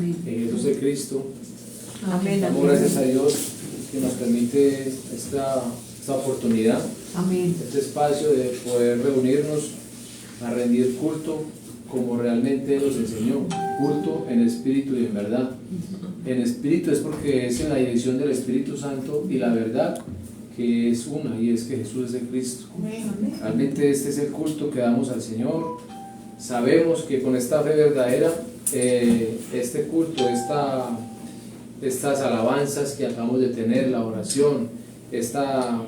en Jesús de Cristo. Amén. Damos gracias a Dios que nos permite esta oportunidad, Amén. este espacio de poder reunirnos a rendir culto como realmente nos enseñó, culto en espíritu y en verdad. En espíritu es porque es en la dirección del Espíritu Santo, y la verdad que es una, y es que Jesús es el Cristo. Realmente este es el culto que damos al Señor. Sabemos que con esta fe verdadera, este culto, estas alabanzas que acabamos de tener, la oración, esta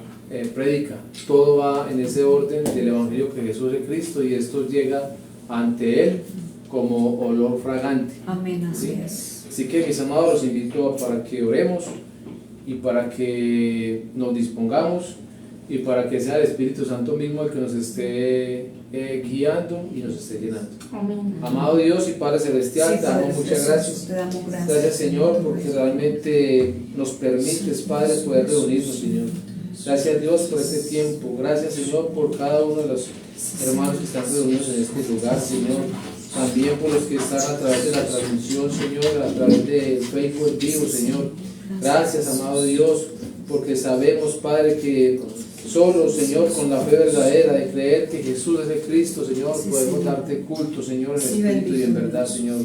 prédica, todo va en ese orden del Evangelio que Jesús es Cristo, y esto llega ante Él como olor fragante. Amén, así ¿Sí? es. Así que, mis amados, los invito para que oremos y para que nos dispongamos y para que sea el Espíritu Santo mismo el que nos esté guiando y nos esté llenando. Amén. Amado Dios y Padre Celestial, Sí, te damos Padre muchas Jesús, gracias. te damos gracias. Gracias, Señor, porque realmente nos permites, Padre, poder reunirnos, Señor. Gracias, Dios, por este tiempo. Gracias, Señor, por cada uno de los hermanos que están reunidos en este lugar, Señor. También por los que están a través de la transmisión, Señor, a través de Facebook en vivo, Señor. Gracias, amado Dios, porque sabemos, Padre, que solo, Señor, con la fe verdadera de creer que Jesús es el Cristo, Señor, podemos darte culto, Señor, en espíritu y en verdad, Señor.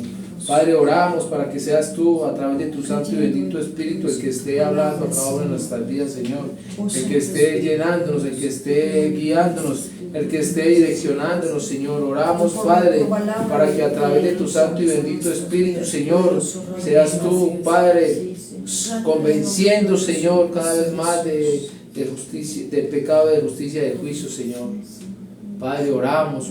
Padre, oramos para que seas tú, a través de tu santo y bendito Espíritu, el que esté hablando a cada uno de nuestras vidas, Señor. El que esté llenándonos, el que esté guiándonos, el que esté direccionándonos, Señor. Oramos, Padre, para que a través de tu santo y bendito Espíritu, Señor, seas tú, Padre, convenciendo, Señor, cada vez más de justicia, del pecado, de justicia y de juicio, Señor. Padre, oramos,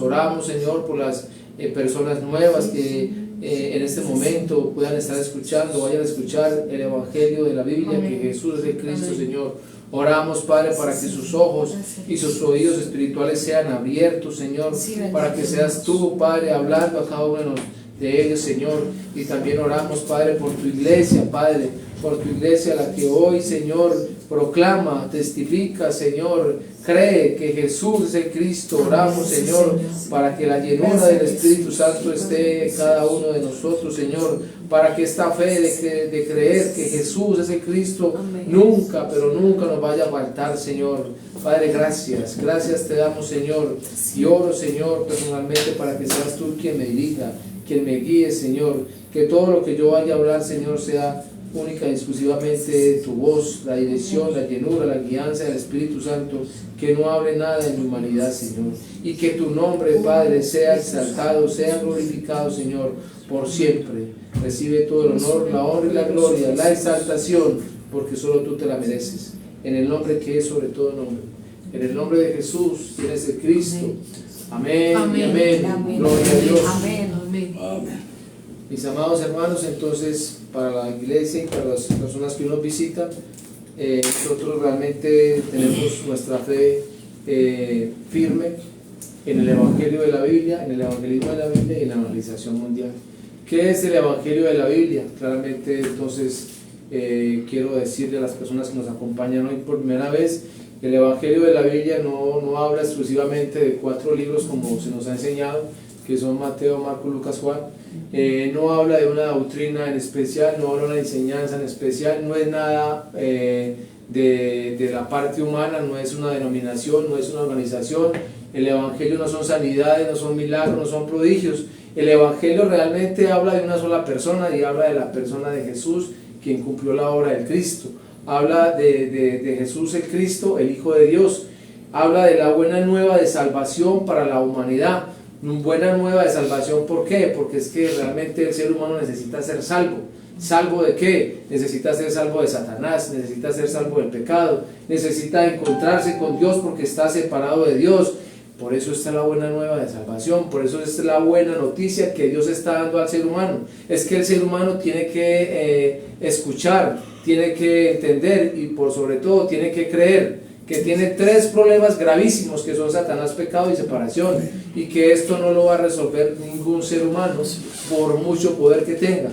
Señor, por las personas nuevas que en este momento puedan estar escuchando, vayan a escuchar el Evangelio de la Biblia, que Jesús es el Cristo, Señor. Oramos, Padre, para que sus ojos y sus oídos espirituales sean abiertos, Señor, para que seas tú, Padre, hablando a cada uno de ellos, Señor. Y también oramos, Padre, por tu iglesia, Padre, por tu iglesia, la que hoy, Señor, proclama, testifica, Señor, cree que Jesús es el Cristo. Oramos, Señor, para que la llenura del Espíritu Santo esté en cada uno de nosotros, Señor, para que esta fe de creer que Jesús es el Cristo nunca, pero nunca nos vaya a faltar, Señor. Padre, gracias te damos, Señor, y oro, Señor, personalmente para que seas tú quien me dirija, quien me guíe, Señor, que todo lo que yo vaya a hablar, Señor, sea única y exclusivamente tu voz, la dirección, la llenura, la guianza del Espíritu Santo, que no hable nada de mi humanidad, Señor, y que tu nombre, Padre, sea exaltado, sea glorificado, Señor, por siempre. Recibe todo el honor, la honra y la gloria, la exaltación, porque solo tú te la mereces, en el nombre que es sobre todo nombre, en el nombre de Jesús, quien es el Cristo. Amén, amén, amén. Gloria a Dios. Amén. Mis amados hermanos, entonces, para la iglesia y para las personas que nos visitan, nosotros realmente tenemos nuestra fe firme en el Evangelio de la Biblia, en el evangelismo de la Biblia y en la evangelización mundial. ¿Qué es el Evangelio de la Biblia? Claramente, entonces, quiero decirle a las personas que nos acompañan hoy por primera vez, el Evangelio de la Biblia no habla exclusivamente de 4 libros como se nos ha enseñado, que son Mateo, Marcos, Lucas, Juan. No habla de una doctrina en especial, no habla de una enseñanza en especial, no es nada de la parte humana, no es una denominación, no es una organización. El Evangelio no son sanidades, no son milagros, no son prodigios. El Evangelio realmente habla de una sola persona, y habla de la persona de Jesús, quien cumplió la obra del Cristo. Habla de Jesús el Cristo, el Hijo de Dios. Habla de la buena nueva de salvación para la humanidad. Buena nueva de salvación, ¿por qué? Porque es que realmente el ser humano necesita ser salvo. ¿Salvo de qué? Necesita ser salvo de Satanás, necesita ser salvo del pecado, necesita encontrarse con Dios porque está separado de Dios. Por eso está la buena nueva de salvación, por eso es la buena noticia que Dios está dando al ser humano. Es que el ser humano tiene que escuchar, tiene que entender y por sobre todo tiene que creer que tiene 3 problemas gravísimos, que son Satanás, pecado y separación, y que esto no lo va a resolver ningún ser humano por mucho poder que tenga.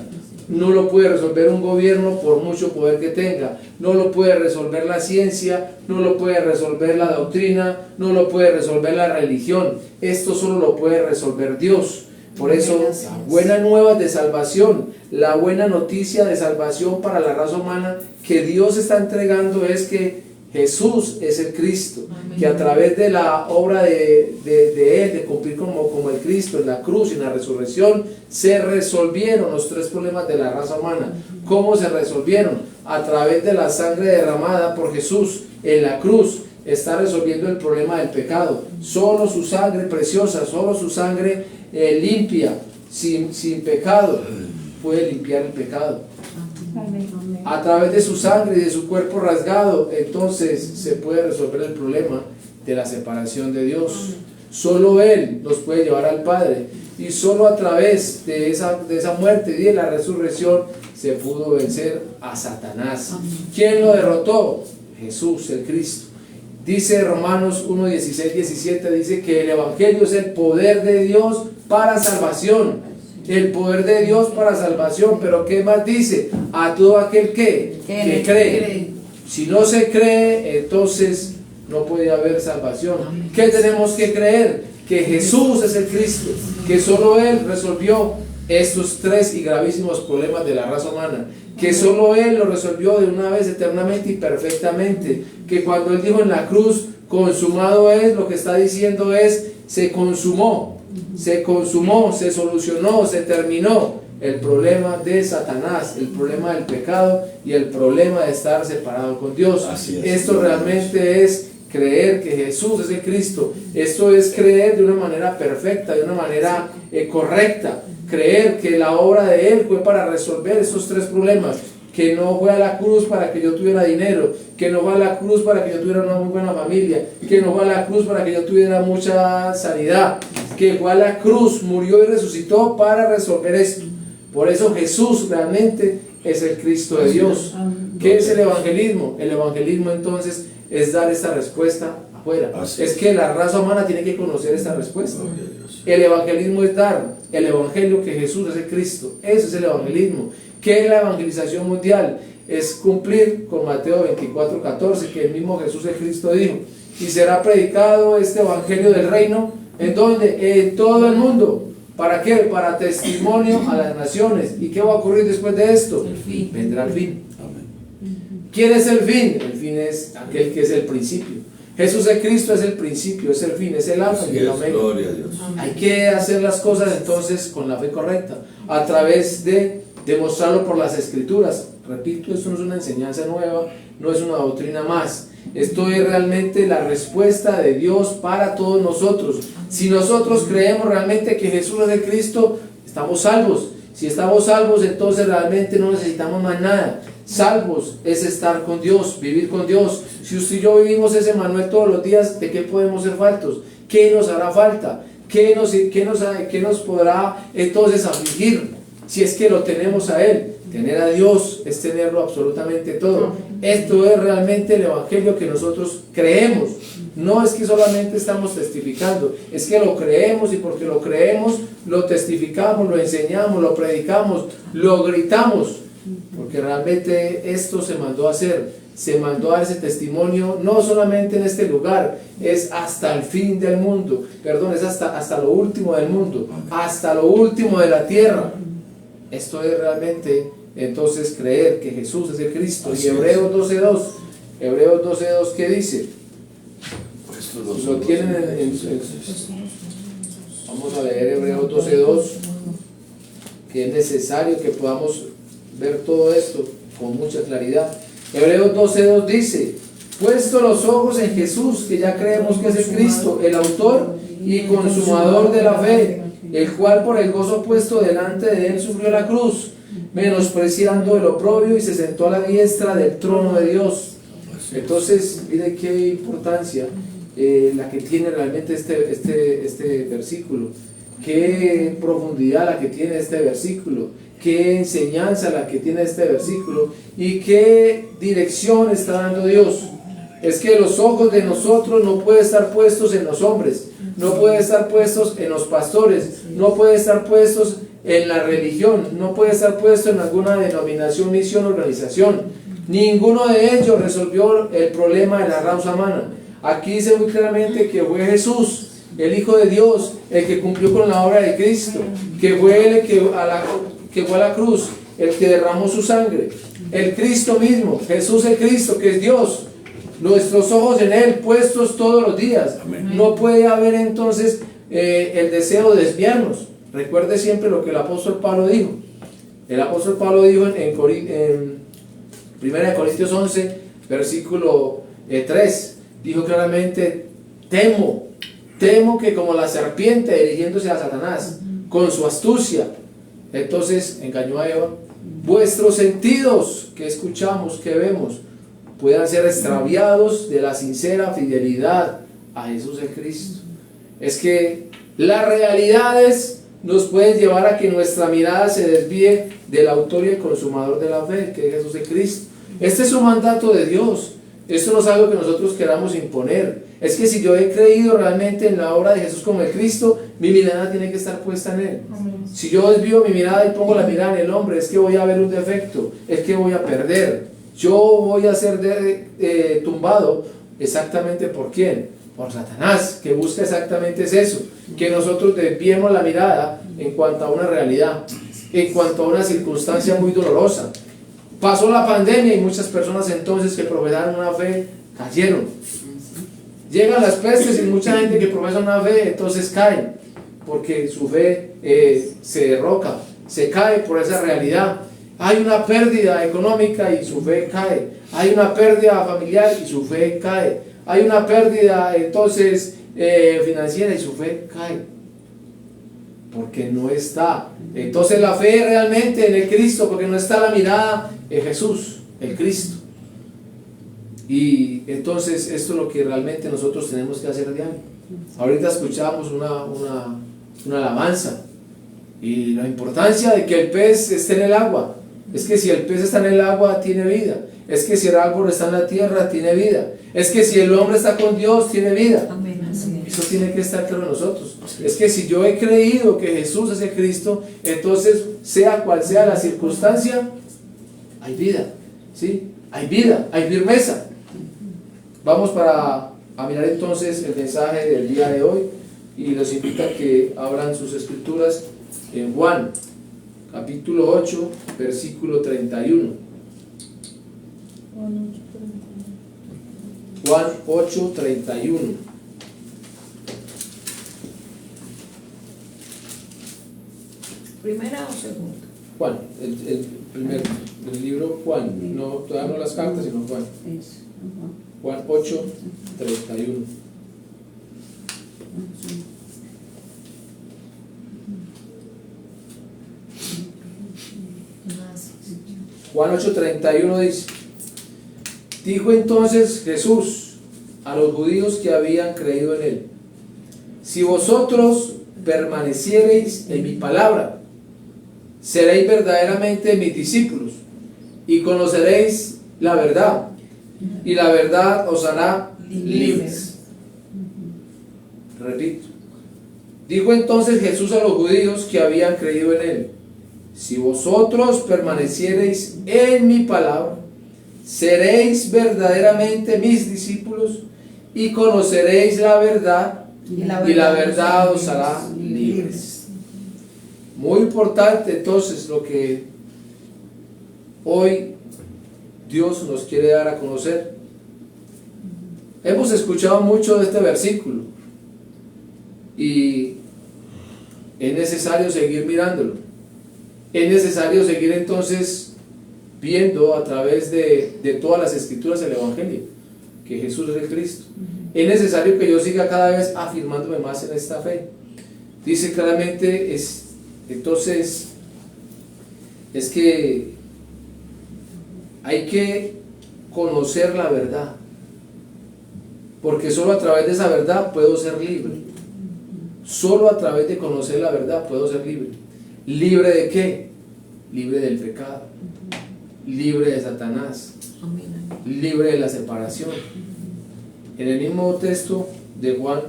No lo puede resolver un gobierno por mucho poder que tenga, no lo puede resolver la ciencia, no lo puede resolver la doctrina, no lo puede resolver la religión. Esto solo lo puede resolver Dios. Por eso, buenas nuevas de salvación, la buena noticia de salvación para la raza humana que Dios está entregando es que Jesús es el Cristo, que a través de la obra de Él, de cumplir como el Cristo en la cruz y en la resurrección, se resolvieron los tres problemas de la raza humana. ¿Cómo se resolvieron? A través de la sangre derramada por Jesús en la cruz. Está resolviendo el problema del pecado. Solo su sangre preciosa, solo su sangre limpia, sin pecado, puede limpiar el pecado. A través de su sangre y de su cuerpo rasgado, entonces se puede resolver el problema de la separación de Dios. Solo Él nos puede llevar al Padre, y solo a través de esa muerte y de la resurrección se pudo vencer a Satanás. ¿Quién lo derrotó? Jesús, el Cristo. Dice Romanos 1, 16, 17, dice que el Evangelio es el poder de Dios para salvación. El poder de Dios para salvación. Pero ¿qué más dice? A todo aquel que cree. Si no se cree, entonces no puede haber salvación. ¿Qué tenemos que creer? Que Jesús es el Cristo, que solo Él resolvió estos tres y gravísimos problemas de la raza humana, que solo Él lo resolvió de una vez eternamente y perfectamente, que cuando Él dijo en la cruz, consumado es, lo que está diciendo es, se consumó, se solucionó, se terminó el problema de Satanás, el problema del pecado y el problema de estar separado con Dios. Esto realmente es creer que Jesús es el Cristo. Esto es creer de una manera perfecta, de una manera correcta. Creer que la obra de Él fue para resolver esos tres problemas. Que no fue a la cruz para que yo tuviera dinero, que no fue a la cruz para que yo tuviera una muy buena familia, que no fue a la cruz para que yo tuviera mucha sanidad, que fue a la cruz, murió y resucitó para resolver esto. Por eso Jesús realmente es el Cristo de Dios. ¿Qué es el evangelismo? El evangelismo entonces es dar esta respuesta afuera. Es que la raza humana tiene que conocer esta respuesta. El evangelismo es dar el evangelio que Jesús es el Cristo. Eso es el evangelismo. ¿Qué es la evangelización mundial? Es cumplir con Mateo 24, 14, que el mismo Jesús el Cristo dijo: y será predicado este evangelio del reino, ¿en dónde? En todo el mundo. ¿Para qué? Para testimonio a las naciones. ¿Y qué va a ocurrir después de esto? Vendrá el fin. ¿Quién es el fin? El fin es aquel que es el principio. Jesús el Cristo es el principio, es el fin, es el alfa y el omega. Hay que hacer las cosas entonces con la fe correcta, a través de demostrarlo por las Escrituras. Repito, esto no es una enseñanza nueva, no es una doctrina más. Esto es realmente la respuesta de Dios para todos nosotros. Si nosotros creemos realmente que Jesús es el Cristo, estamos salvos. Si estamos salvos, entonces realmente no necesitamos más nada. Salvos es estar con Dios, vivir con Dios. Si usted y yo vivimos ese Manuel todos los días, ¿de qué podemos ser faltos? ¿Qué nos hará falta? ¿Qué nos podrá entonces afligir? Si es que lo tenemos a Él. Tener a Dios es tenerlo absolutamente todo. Esto es realmente el evangelio que nosotros creemos. No es que solamente estamos testificando, es que lo creemos, y porque lo creemos, lo testificamos, lo enseñamos, lo predicamos, lo gritamos. Porque realmente esto se mandó a hacer, se mandó a dar ese testimonio, no solamente en este lugar, es hasta el fin del mundo, perdón, es hasta lo último del mundo, hasta lo último de la tierra. Esto es realmente entonces creer que Jesús es el Cristo. Y Hebreos 12:2, ¿qué dice? Lo tienen vamos a leer Hebreos 12:2, que es necesario que podamos ver todo esto con mucha claridad. Hebreos 12:2 dice: puesto los ojos en Jesús, que ya creemos que es el Cristo, el autor y consumador de la fe, el cual por el gozo puesto delante de él sufrió la cruz, menospreciando el oprobio, y se sentó a la diestra del trono de Dios. Entonces, mire qué importancia la que tiene realmente este versículo, qué profundidad la que tiene este versículo, qué enseñanza la que tiene este versículo, y qué dirección está dando Dios. Es que los ojos de nosotros no pueden estar puestos en los hombres, no pueden estar puestos en los pastores, no pueden estar puestos en la religión, no puede estar puesto en alguna denominación, misión, organización. Ninguno de ellos resolvió el problema de la raza humana. Aquí dice muy claramente que fue Jesús el Hijo de Dios, el que cumplió con la obra de Cristo, que fue el que fue a la cruz, el que derramó su sangre, el Cristo mismo, Jesús el Cristo, que es Dios, nuestros ojos en Él puestos todos los días. Amén. No puede haber entonces el deseo de desviarnos. Recuerde siempre lo que el apóstol Pablo dijo. El apóstol Pablo dijo en 1 Corintios 11, versículo 3, dijo claramente: temo que como la serpiente dirigiéndose a Satanás con su astucia, entonces engañó a Eva, vuestros sentidos que escuchamos, que vemos, puedan ser extraviados de la sincera fidelidad a Jesús el Cristo. Es que las realidades nos pueden llevar a que nuestra mirada se desvíe del autor y el consumador de la fe, que es Jesús el Cristo. Este es un mandato de Dios. Esto no es algo que nosotros queramos imponer. Es que si yo he creído realmente en la obra de Jesús como el Cristo, mi mirada tiene que estar puesta en Él. Si yo desvío mi mirada y pongo la mirada en el hombre, es que voy a ver un defecto, es que voy a perder. Yo voy a ser tumbado. ¿Exactamente por quién? Por Satanás, que busca exactamente es eso, que nosotros desviemos la mirada en cuanto a una realidad, en cuanto a una circunstancia muy dolorosa. Pasó la pandemia y muchas personas entonces que profesaron una fe cayeron. Llegan las pestes y mucha gente que profesa una fe entonces cae, porque su fe se derroca, se cae por esa realidad. Hay una pérdida económica y su fe cae. Hay una pérdida familiar y su fe cae. Hay una pérdida entonces financiera y su fe cae, porque no está entonces la fe realmente en el Cristo, porque no está la mirada en Jesús, el Cristo. Y entonces esto es lo que realmente nosotros tenemos que hacer diario. Ahorita escuchamos una alabanza y la importancia de que el pez esté en el agua. Es que si el pez está en el agua tiene vida. Es que si el árbol está en la tierra tiene vida. Es que si el hombre está con Dios tiene vida. Amén. Eso tiene que estar claro en nosotros. Es que si yo he creído que Jesús es el Cristo, entonces sea cual sea la circunstancia, hay vida, ¿sí? Hay vida, hay firmeza. Vamos a mirar entonces el mensaje del día de hoy y los invito a que abran sus escrituras en Juan capítulo 8 versículo 31. Juan 8, 31. ¿Primera o segunda? Juan, el primer del libro Juan, no, todavía no las cartas, sino Juan. Juan 8, 31. Juan 8, 31 dice: dijo entonces Jesús a los judíos que habían creído en Él: si vosotros permaneciereis en mi palabra, seréis verdaderamente mis discípulos y conoceréis la verdad, y la verdad os hará libres. Repito, dijo entonces Jesús a los judíos que habían creído en Él: si vosotros permaneciereis en mi palabra, seréis verdaderamente mis discípulos y conoceréis la verdad, y la verdad os hará libres. Muy importante entonces lo que hoy Dios nos quiere dar a conocer. Hemos escuchado mucho de este versículo y es necesario seguir mirándolo. Es necesario seguir entonces viendo a través de todas las escrituras del Evangelio que Jesús es el Cristo. Es necesario que yo siga cada vez afirmándome más en esta fe. Dice claramente, entonces, es que hay que conocer la verdad, porque solo a través de esa verdad puedo ser libre. Solo a través de conocer la verdad puedo ser libre. ¿Libre de qué? Libre del pecado, libre de Satanás, libre de la separación. En el mismo texto de Juan,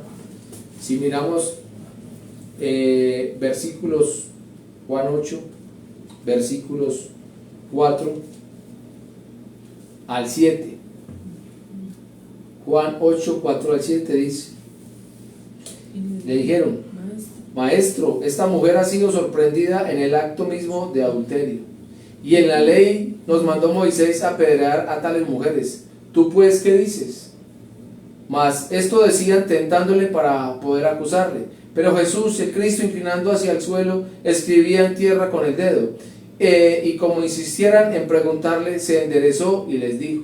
si miramos versículos, Juan 8, versículos 4 al 7, Juan 8, 4 al 7 dice: Le dijeron: Maestro, esta mujer ha sido sorprendida en el acto mismo de adulterio, y en la ley nos mandó Moisés apedrear a tales mujeres. ¿Tú pues qué dices? Mas esto decían tentándole para poder acusarle. Pero Jesús, el Cristo, inclinando hacia el suelo, escribía en tierra con el dedo. Y como insistieran en preguntarle, se enderezó y les dijo: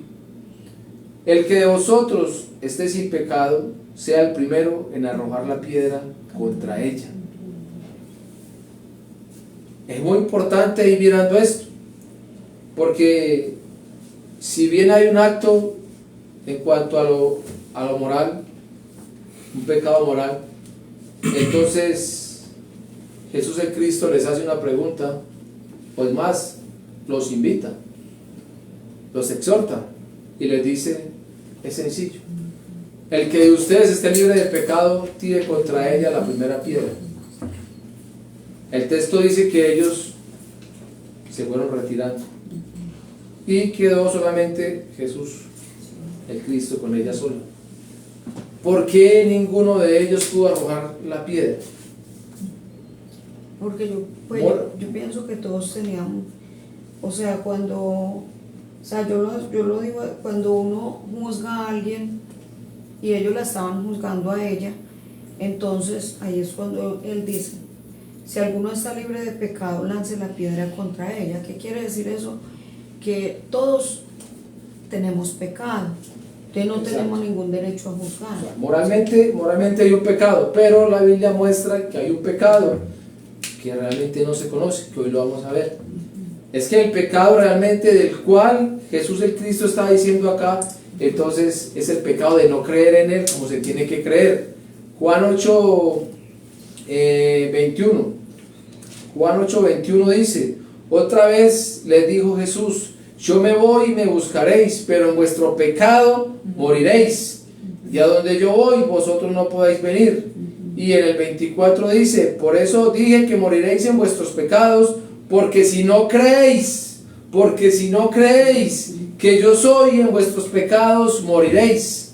el que de vosotros esté sin pecado, sea el primero en arrojar la piedra contra ella. Es muy importante ir mirando esto, porque si bien hay un acto en cuanto a lo moral, un pecado moral, entonces Jesús el Cristo les hace una pregunta, pues más, los invita, los exhorta y les dice: es sencillo, el que de ustedes esté libre de pecado, tire contra ella la primera piedra. El texto dice que ellos se fueron retirando y quedó solamente Jesús el Cristo con ella sola. ¿Por qué ninguno de ellos pudo arrojar la piedra? Porque yo pienso que todos teníamos, o sea, yo lo digo, cuando uno juzga a alguien y ellos la estaban juzgando a ella, entonces ahí es cuando él dice: si alguno está libre de pecado, lance la piedra contra ella. ¿Qué quiere decir eso? Que todos tenemos pecado, entonces no tenemos ningún derecho a juzgar. O sea, moralmente hay un pecado, pero la Biblia muestra que hay un pecado que realmente no se conoce, que hoy lo vamos a ver. Es que el pecado realmente del cual Jesús el Cristo está diciendo acá, entonces es el pecado de no creer en Él como se tiene que creer. Juan 8, 21. Juan 8:21 dice: otra vez les dijo Jesús: yo me voy y me buscaréis, pero en vuestro pecado moriréis, y a donde yo voy vosotros no podéis venir. Y en el 24 dice: por eso dije que moriréis en vuestros pecados, porque si no creéis que yo soy, en vuestros pecados moriréis.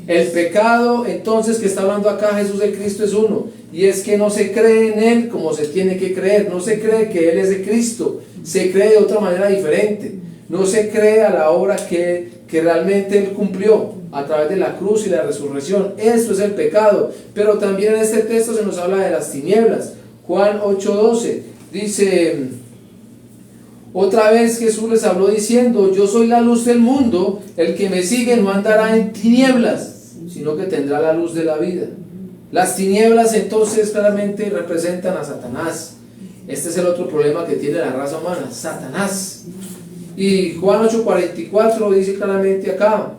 El pecado entonces que está hablando acá Jesús el Cristo es uno, y es que no se cree en Él como se tiene que creer, no se cree que Él es el Cristo, se cree de otra manera diferente, no se cree a la obra que realmente Él cumplió a través de la cruz y la resurrección. Esto es el pecado. Pero también en este texto se nos habla de las tinieblas. Juan 8:12 dice: otra vez Jesús les habló diciendo: yo soy la luz del mundo, el que me sigue no andará en tinieblas, sino que tendrá la luz de la vida. Las tinieblas entonces claramente representan a Satanás. Este es el otro problema que tiene la raza humana: Satanás. Y Juan 8:44 dice claramente acá: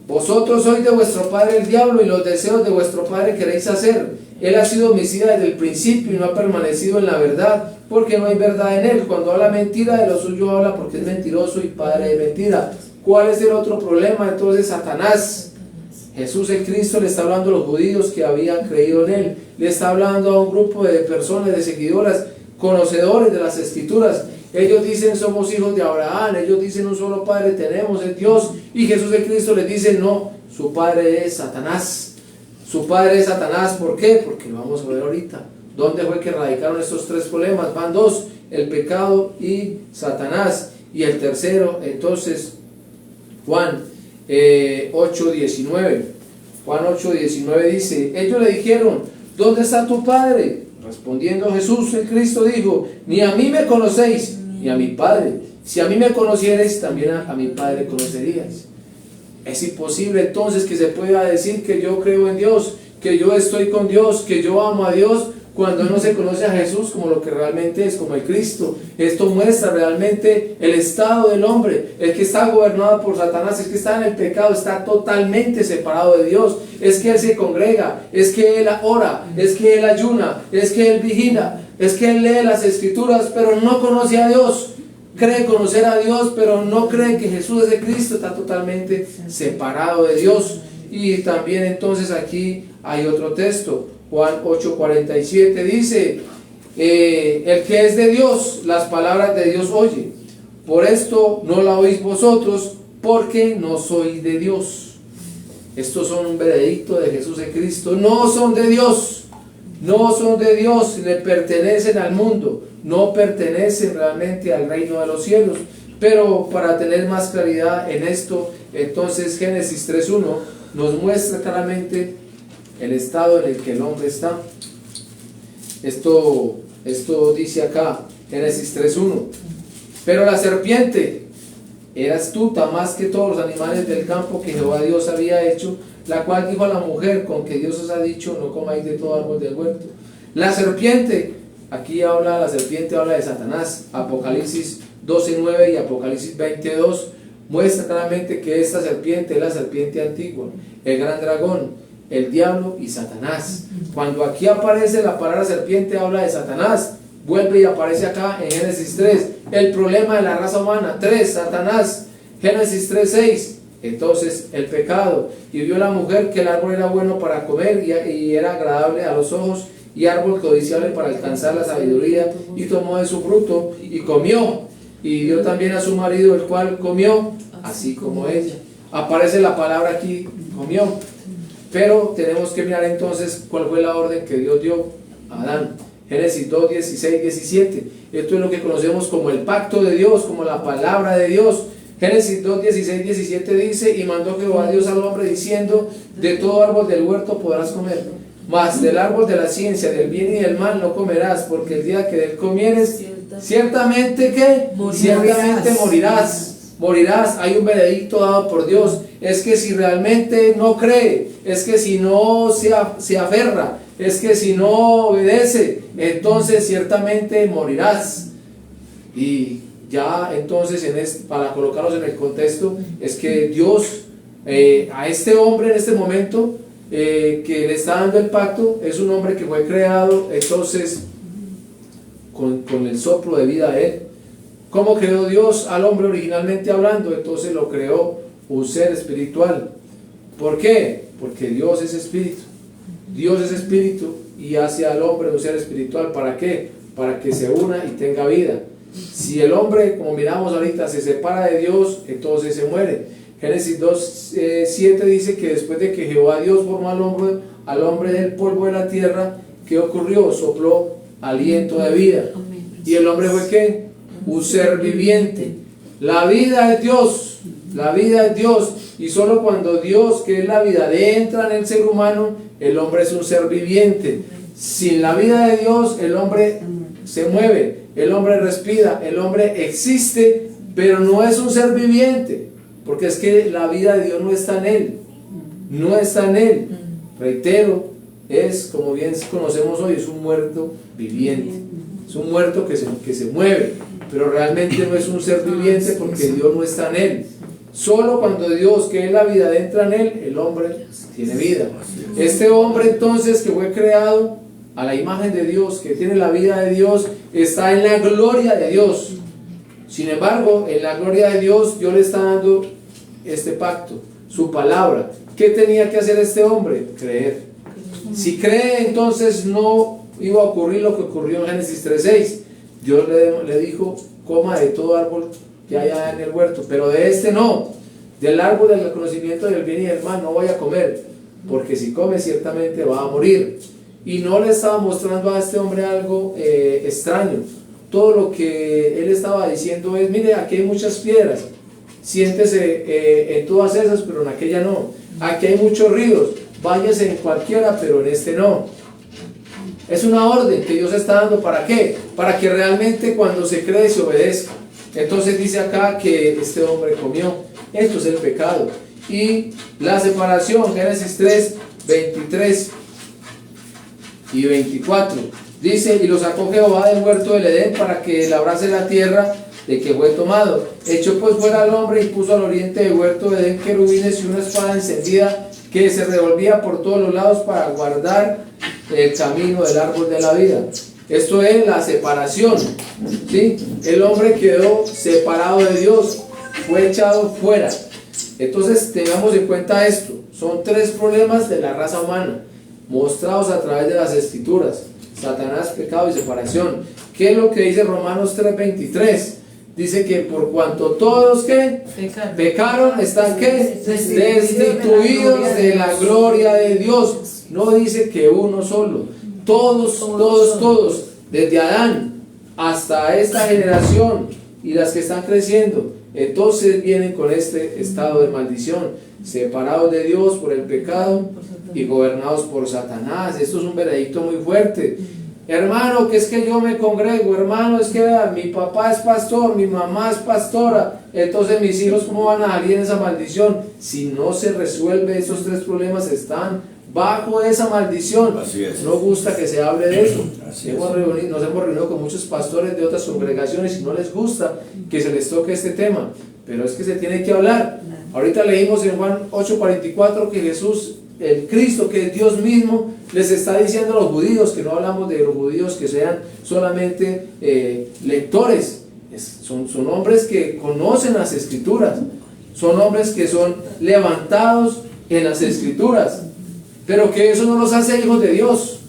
vosotros sois de vuestro padre el diablo, y los deseos de vuestro padre queréis hacer. Él ha sido homicida desde el principio y no ha permanecido en la verdad, porque no hay verdad en él. Cuando habla mentira, de lo suyo habla, porque es mentiroso y padre de mentira. ¿Cuál es el otro problema? Entonces, Satanás. Jesús el Cristo le está hablando a los judíos que habían creído en él, le está hablando a un grupo de personas, de seguidoras, conocedores de las Escrituras. Ellos dicen: somos hijos de Abraham. Ellos dicen: un solo Padre tenemos, es Dios. Y Jesús el Cristo les dice: no, su padre es Satanás. Su padre es Satanás. ¿Por qué? Porque lo vamos a ver ahorita. ¿Dónde fue que radicaron estos tres problemas? Van dos: el pecado y Satanás. Y el tercero, entonces, Juan 8:19. Juan 8:19 dice: ellos le dijeron: ¿dónde está tu padre? Respondiendo Jesús el Cristo dijo: ni a mí me conocéis, ni a mi Padre. Si a mí me conocierais, también a mi Padre conoceríais. Es imposible entonces que se pueda decir que yo creo en Dios, que yo estoy con Dios, que yo amo a Dios, cuando no se conoce a Jesús como lo que realmente es, como el Cristo. Esto muestra realmente el estado del hombre, el que está gobernado por Satanás, el que está en el pecado, está totalmente separado de Dios. Es que él se congrega, es que él ora, es que él ayuna, es que él vigila, es que él lee las Escrituras, pero no conoce a Dios. Cree conocer a Dios, pero no cree que Jesús es el Cristo, está totalmente separado de Dios. Y también entonces aquí hay otro texto, Juan 8:47 dice: el que es de Dios, las palabras de Dios oye. Por esto no la oís vosotros, porque no sois de Dios. Estos son un veredicto de Jesús el Cristo: no son de Dios. no son de Dios, le pertenecen al mundo, no pertenecen realmente al reino de los cielos. Pero para tener más claridad en esto, entonces Génesis 3.1 nos muestra claramente el estado en el que el hombre está. Esto dice acá, Génesis 3.1: pero la serpiente era astuta más que todos los animales del campo que Jehová Dios había hecho, la cual dijo a la mujer: con que Dios os ha dicho, no comáis de todo árbol del huerto. La serpiente, aquí la serpiente habla de Satanás. Apocalipsis 12.9 y Apocalipsis 20.2 muestra claramente que esta serpiente es la serpiente antigua, el gran dragón, el diablo y Satanás. Cuando aquí aparece la palabra serpiente, habla de Satanás. Vuelve y aparece acá en Génesis 3, el problema de la raza humana. 3, Satanás. Génesis 3.6, entonces el pecado. Y vio la mujer que el árbol era bueno para comer y era agradable a los ojos, y árbol codiciable para alcanzar la sabiduría, y tomó de su fruto y comió, y dio también a su marido, el cual comió así como ella. Aparece la palabra aquí, comió. Pero tenemos que mirar entonces cuál fue la orden que Dios dio a Adán. Génesis 2, 16, 17. Esto es lo que conocemos como el pacto de Dios, como la palabra de Dios. Génesis 2, 16, 17 dice: y mandó Jehová Dios al hombre diciendo: de todo árbol del huerto podrás comer, mas del árbol de la ciencia del bien y del mal no comerás, porque el día que de él comieres, ciertamente que ciertamente morirás. Hay un veredicto dado por Dios. Es que si realmente no cree, es que si no se aferra, es que si no obedece, entonces ciertamente morirás. Y ya entonces para colocarlos en el contexto, es que Dios a este hombre en este momento que le está dando el pacto, es un hombre que fue creado entonces con el soplo de vida de él. ¿Cómo creó Dios al hombre originalmente hablando? Entonces lo creó un ser espiritual. ¿Por qué? Porque Dios es espíritu. Dios es espíritu y hace al hombre un ser espiritual. ¿Para qué? Para que se una y tenga vida. Si el hombre, como miramos ahorita, se separa de Dios, entonces se muere. Génesis 2:7 dice que después de que Jehová Dios formó al hombre del polvo de la tierra, ¿qué ocurrió? Sopló aliento de vida. ¿Y el hombre fue qué? Un ser viviente. La vida es Dios, la vida es Dios, y solo cuando Dios, que es la vida, entra en el ser humano, el hombre es un ser viviente. Sin la vida de Dios, el hombre se mueve, el hombre respira, el hombre existe, pero no es un ser viviente, porque es que la vida de Dios no está en él, no está en él. Reitero, es, como bien conocemos hoy, es un muerto viviente, es un muerto que se mueve, pero realmente no es un ser viviente porque Dios no está en él. Solo cuando Dios, que es la vida, entra en él, el hombre tiene vida. Este hombre entonces, que fue creado a la imagen de Dios, que tiene la vida de Dios, está en la gloria de Dios. Sin embargo, en la gloria de Dios, Dios le está dando este pacto, su palabra. ¿Qué tenía que hacer este hombre? Creer. Si cree, entonces no iba a ocurrir lo que ocurrió en Génesis 3:6. Dios le dijo: coma de todo árbol que haya en el huerto, pero de este no, del árbol del conocimiento del bien y del mal no voy a comer, porque si come ciertamente va a morir. Y no le estaba mostrando a este hombre algo extraño. Todo lo que él estaba diciendo es: mire, aquí hay muchas piedras, siéntese en todas esas, pero en aquella no. Aquí hay muchos ríos, váyase en cualquiera, pero en este no. Es una orden que Dios está dando. ¿Para qué? Para que realmente cuando se cree se obedezca. Entonces dice acá que este hombre comió. Esto es el pecado. Y la separación, Génesis 3, 23 y 24. Dice: y lo sacó Jehová del huerto del Edén para que labrase la tierra de que fue tomado. Echó pues fuera al hombre y puso al oriente del huerto de Edén querubines y una espada encendida que se revolvía por todos los lados para guardar el camino del árbol de la vida. Esto es la separación, ¿sí? El hombre quedó separado de Dios, fue echado fuera. Entonces tengamos en cuenta esto. Son tres problemas de la raza humana, mostrados a través de las escrituras: Satanás, pecado y separación. ¿Qué es lo que dice Romanos 3:23? Dice que por cuanto todos que pecaron, están que destituidos de la gloria de Dios. No dice que uno solo. todos, desde Adán hasta esta generación y las que están creciendo, entonces vienen con este estado de maldición, separados de Dios por el pecado y gobernados por Satanás. Esto es un veredicto muy fuerte. Hermano, que es que yo me congrego, hermano, es que vea, mi papá es pastor, mi mamá es pastora, entonces mis hijos ¿cómo van a salir en esa maldición? Si no se resuelve esos tres problemas, están bajo esa maldición. No gusta que se hable de eso. Nos hemos reunido con muchos pastores de otras congregaciones y no les gusta que se les toque este tema, pero es que se tiene que hablar. Ahorita leímos en Juan 8:44 que Jesús, el Cristo, que es Dios mismo, les está diciendo a los judíos, que no hablamos de los judíos que sean solamente lectores, son hombres que conocen las Escrituras, son hombres que son levantados en las Escrituras, pero que eso no los hace hijos de Dios.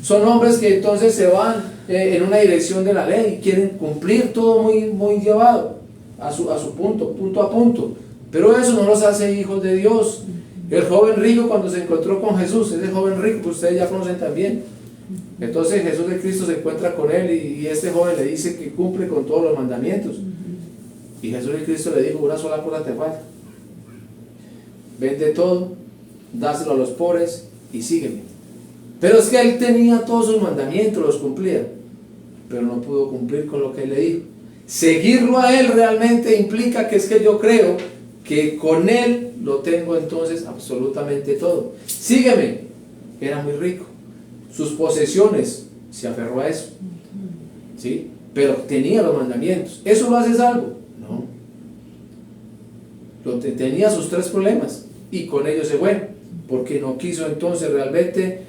Son hombres que entonces se van en una dirección de la ley, quieren cumplir todo muy llevado a su punto a punto, pero eso no los hace hijos de Dios. El joven rico, cuando se encontró con Jesús, ese joven rico que ustedes ya conocen también, entonces Jesús de Cristo se encuentra con él y este joven le dice que cumple con todos los mandamientos, y Jesús de Cristo le dijo: una sola cosa te falta, vende todo, dáselo a los pobres y sígueme. Pero es que él tenía todos sus mandamientos, los cumplía, pero no pudo cumplir con lo que él le dijo. Seguirlo a él realmente implica que es que yo creo que con él lo tengo entonces absolutamente todo. Sígueme. Era muy rico, sus posesiones, se aferró a eso, ¿sí? Pero tenía los mandamientos. ¿Eso lo hace salvo? No. Tenía sus tres problemas y con ellos se fue, porque no quiso entonces realmente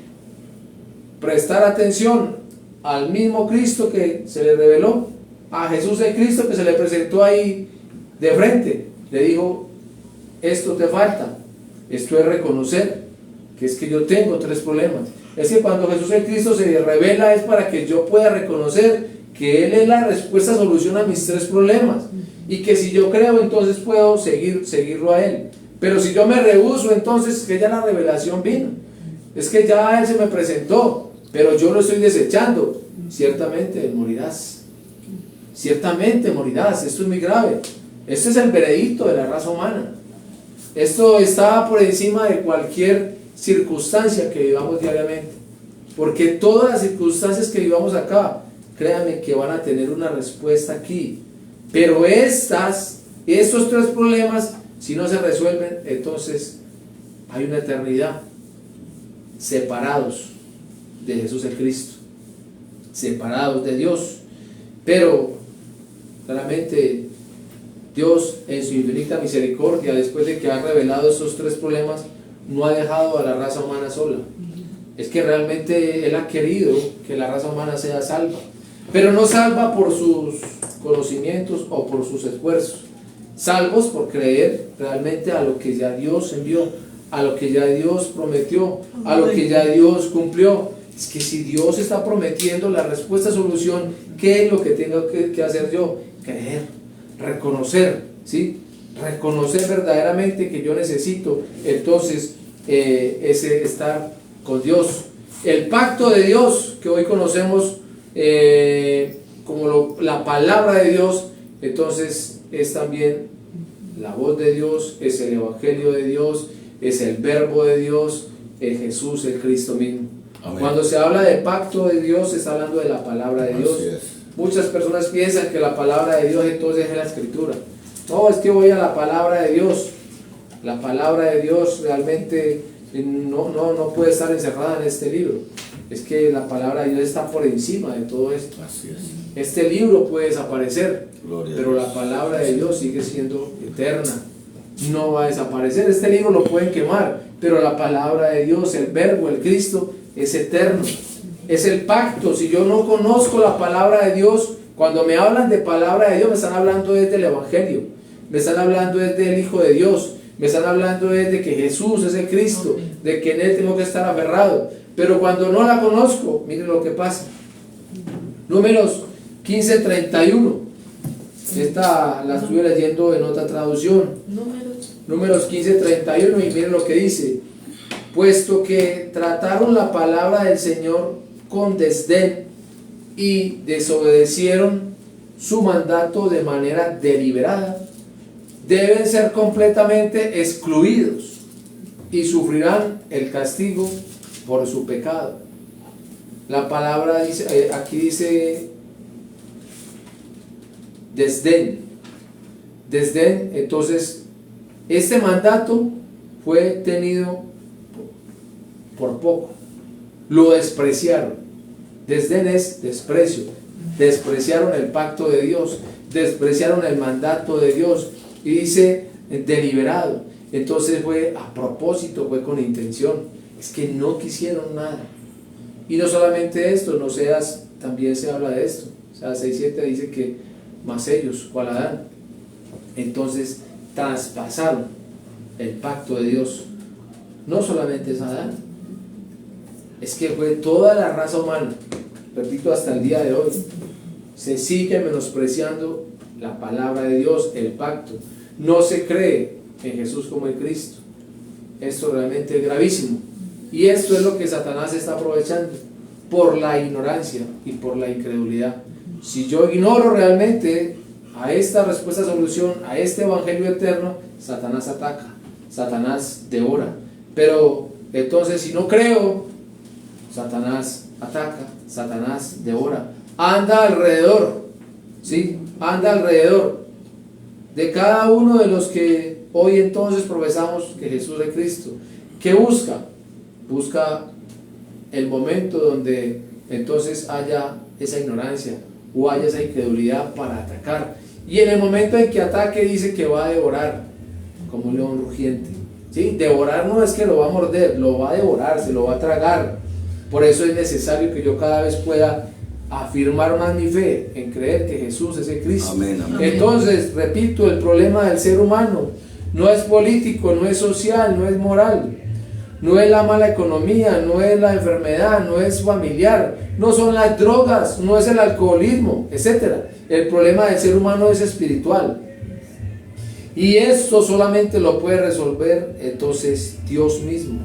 prestar atención al mismo Cristo que se le reveló, a Jesús de Cristo que se le presentó ahí de frente. Le dijo: esto te falta, esto es reconocer que es que yo tengo tres problemas. Es que cuando Jesús de Cristo se revela es para que yo pueda reconocer que Él es la respuesta, solución a mis tres problemas, y que si yo creo entonces puedo seguirlo a Él. Pero si yo me rehúso, entonces que ya la revelación vino, es que ya Él se me presentó, pero yo lo estoy desechando. Ciertamente morirás, ciertamente morirás. Esto es muy grave. Este es el veredicto de la raza humana. Esto está por encima de cualquier circunstancia que vivamos diariamente, porque todas las circunstancias que vivamos acá, créanme que van a tener una respuesta aquí, pero estos tres problemas, si no se resuelven, entonces hay una eternidad separados de Jesús el Cristo, separados de Dios. Pero claramente Dios, en su infinita misericordia, después de que ha revelado estos tres problemas, no ha dejado a la raza humana sola. Es que realmente Él ha querido que la raza humana sea salva, pero no salva por sus conocimientos o por sus esfuerzos, salvos por creer realmente a lo que ya Dios envió, a lo que ya Dios prometió, a lo que ya Dios cumplió. Es que si Dios está prometiendo la respuesta, solución, ¿qué es lo que tengo que hacer yo? Creer, reconocer, ¿sí? Reconocer verdaderamente que yo necesito entonces ese estar con Dios. El pacto de Dios que hoy conocemos como la palabra de Dios, entonces es también la voz de Dios, es el evangelio de Dios, es el verbo de Dios, es Jesús el Cristo mismo. Amén. Cuando se habla de pacto de Dios, se está hablando de la palabra de Dios. Muchas personas piensan que la palabra de Dios entonces es la escritura. No, es que voy a la palabra de Dios. La palabra de Dios realmente no puede estar encerrada en este libro. Es que la palabra de Dios está por encima de todo esto. Así es. Este libro puede desaparecer, pero la palabra de Dios sigue siendo eterna. No va a desaparecer. Este libro lo pueden quemar, pero la palabra de Dios, el verbo, el Cristo, es eterno. Es el pacto. Si yo no conozco la palabra de Dios, cuando me hablan de palabra de Dios, me están hablando desde el evangelio, me están hablando desde el Hijo de Dios, me están hablando desde que Jesús es el Cristo, de que en Él tengo que estar aferrado. Pero cuando no la conozco, miren lo que pasa. Números 15:31. Esta la estuve leyendo en otra traducción. Números 15:31, y miren lo que dice: puesto que trataron la palabra del Señor con desdén y desobedecieron su mandato de manera deliberada, deben ser completamente excluidos y sufrirán el castigo por su pecado. La palabra dice, aquí dice desdén. Desdén, entonces, este mandato fue tenido por poco. Lo despreciaron. Desdén es desprecio. Despreciaron el pacto de Dios, despreciaron el mandato de Dios. Y dice deliberado. Entonces fue a propósito, fue con intención. Es que no quisieron nada. Y no solamente esto, en Oseas también se habla de esto. O sea, 6:7 dice que más ellos, cual Adán. Entonces traspasaron el pacto de Dios. No solamente es Adán, es que fue toda la raza humana. Repito, hasta el día de hoy se sigue menospreciando la palabra de Dios, el pacto. No se cree en Jesús como el Cristo. Esto realmente es gravísimo. Y esto es lo que Satanás está aprovechando por la ignorancia y por la incredulidad. Si yo ignoro realmente a esta respuesta solución, a este evangelio eterno, Satanás ataca, Satanás devora. Pero entonces si no creo, Satanás ataca, Satanás devora. Anda alrededor, ¿sí? Anda alrededor de cada uno de los que hoy entonces profesamos que Jesús es Cristo. ¿Qué busca? Busca el momento donde entonces haya esa ignorancia o haya esa incredulidad para atacar. Y en el momento en que ataque dice que va a devorar como un león rugiente. ¿Sí? Devorar no es que lo va a morder, lo va a devorar, se lo va a tragar. Por eso es necesario que yo cada vez pueda afirmar más mi fe en creer que Jesús es el Cristo. Amén, amén. Entonces, repito, el problema del ser humano no es político, no es social, no es moral, no es la mala economía, no es la enfermedad, no es familiar, no son las drogas, no es el alcoholismo, etc. El problema del ser humano es espiritual. Y esto solamente lo puede resolver entonces Dios mismo.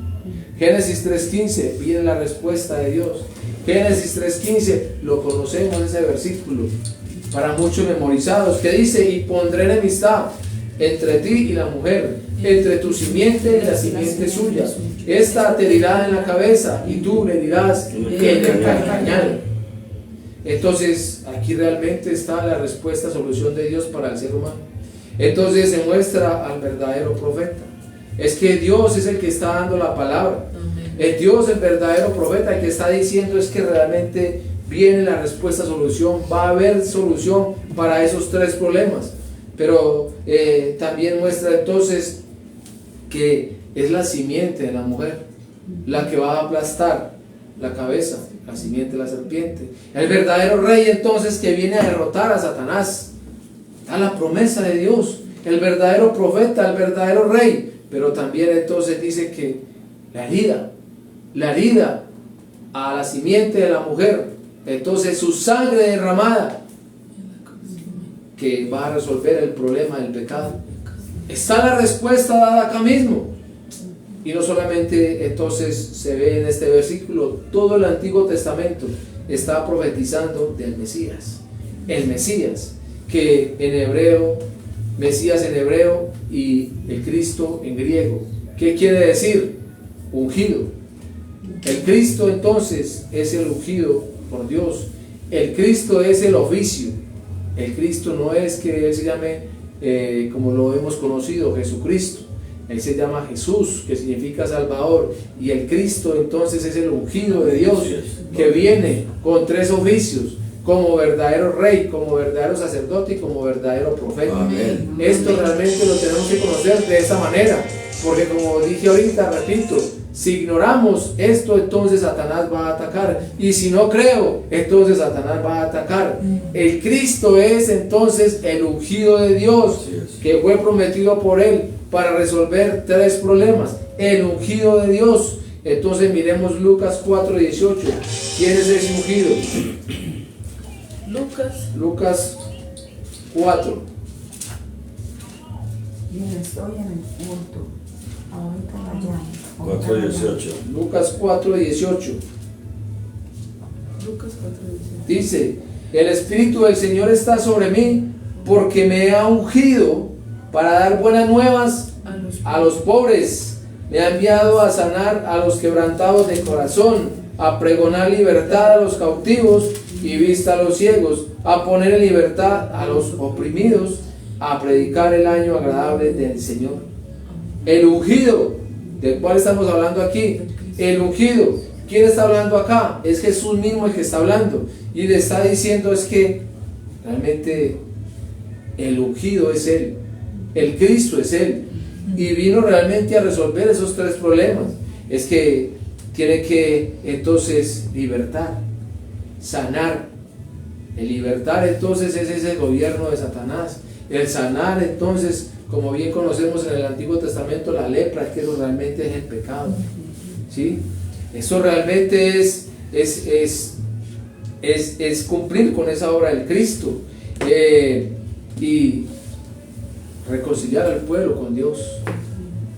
Génesis 3:15 viene la respuesta de Dios. Génesis 3:15 lo conocemos, ese versículo para muchos memorizados, que dice: y pondré enemistad entre ti y la mujer, entre tu simiente y la simiente suya. Esta te herirá en la cabeza y tú le herirás en el calcañar. Entonces aquí realmente está la respuesta, solución de Dios para el ser humano. Entonces se muestra al verdadero profeta. Es que Dios es el que está dando la palabra. Es Dios el verdadero profeta, el que está diciendo es que realmente viene la respuesta, solución. Va a haber solución para esos tres problemas. Pero también muestra entonces que es la simiente de la mujer la que va a aplastar la cabeza, la simiente de la serpiente. El verdadero rey entonces que viene a derrotar a Satanás. Está la promesa de Dios, el verdadero profeta, el verdadero rey. Pero también entonces dice que la herida a la simiente de la mujer, entonces su sangre derramada, que va a resolver el problema del pecado. Está la respuesta dada acá mismo. Y no solamente entonces se ve en este versículo, todo el Antiguo Testamento está profetizando del Mesías. El Mesías, que en hebreo, Mesías en hebreo y el Cristo en griego. ¿Qué quiere decir? Ungido. El Cristo entonces es el ungido por Dios. El Cristo es el oficio. El Cristo no es que Él se llame como lo hemos conocido, Jesucristo. Él se llama Jesús, que significa Salvador. Y el Cristo entonces es el ungido de Dios, que viene con tres oficios: como verdadero rey, como verdadero sacerdote y como verdadero profeta. Amén. Esto realmente lo tenemos que conocer de esa manera, porque como dije ahorita, repito, si ignoramos esto, entonces Satanás va a atacar. Y si no creo, entonces Satanás va a atacar. El Cristo es entonces el ungido de Dios, que fue prometido por Él para resolver tres problemas. El ungido de Dios. Entonces miremos Lucas 4:18. ¿Quién es ese ungido? Lucas 4. Yo estoy en el culto. Ahorita la llamo. 4:18. Lucas 4:18. Dice, el Espíritu del Señor está sobre mí porque me ha ungido para dar buenas nuevas a los pobres. Me ha enviado a sanar a los quebrantados de corazón, a pregonar libertad a los cautivos y vista a los ciegos, a poner en libertad a los oprimidos, a predicar el año agradable del Señor. El ungido, ¿del cual estamos hablando aquí? El ungido, ¿quién está hablando acá? Es Jesús mismo el que está hablando, y le está diciendo es que realmente el ungido es Él, el Cristo es Él, y vino realmente a resolver esos tres problemas. Es que tiene que entonces libertar, sanar. El libertar entonces es ese gobierno de Satanás. El sanar entonces, como bien conocemos en el Antiguo Testamento, la lepra, es que eso realmente es el pecado, ¿sí? Eso realmente es cumplir con esa obra del Cristo, y reconciliar al pueblo con Dios.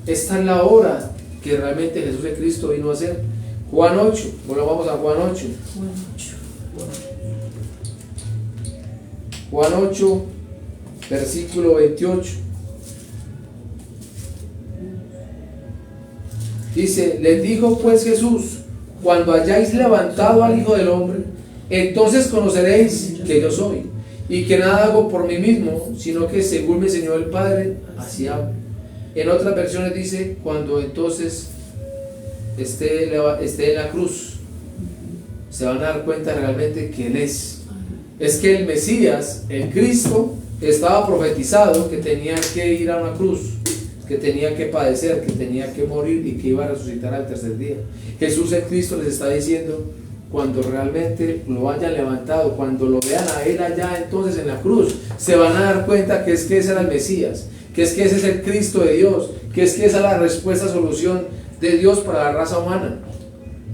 Esta es la obra que realmente Jesús de Cristo vino a hacer. Juan 8, bueno, vamos a Juan 8. Juan 8, versículo 28. Dice, les dijo pues Jesús, cuando hayáis levantado al Hijo del Hombre, entonces conoceréis que yo soy, y que nada hago por mí mismo, sino que según me enseñó el Padre, así hablo. En otras versiones dice, cuando entonces esté en la cruz, se van a dar cuenta realmente que Él es. Es que el Mesías, el Cristo, estaba profetizado que tenía que ir a una cruz, que tenía que padecer, que tenía que morir y que iba a resucitar al tercer día. Jesús el Cristo les está diciendo, cuando realmente lo hayan levantado, cuando lo vean a Él allá entonces en la cruz, se van a dar cuenta que es que ese era el Mesías, que es que ese es el Cristo de Dios, que es que esa es la respuesta, solución de Dios para la raza humana,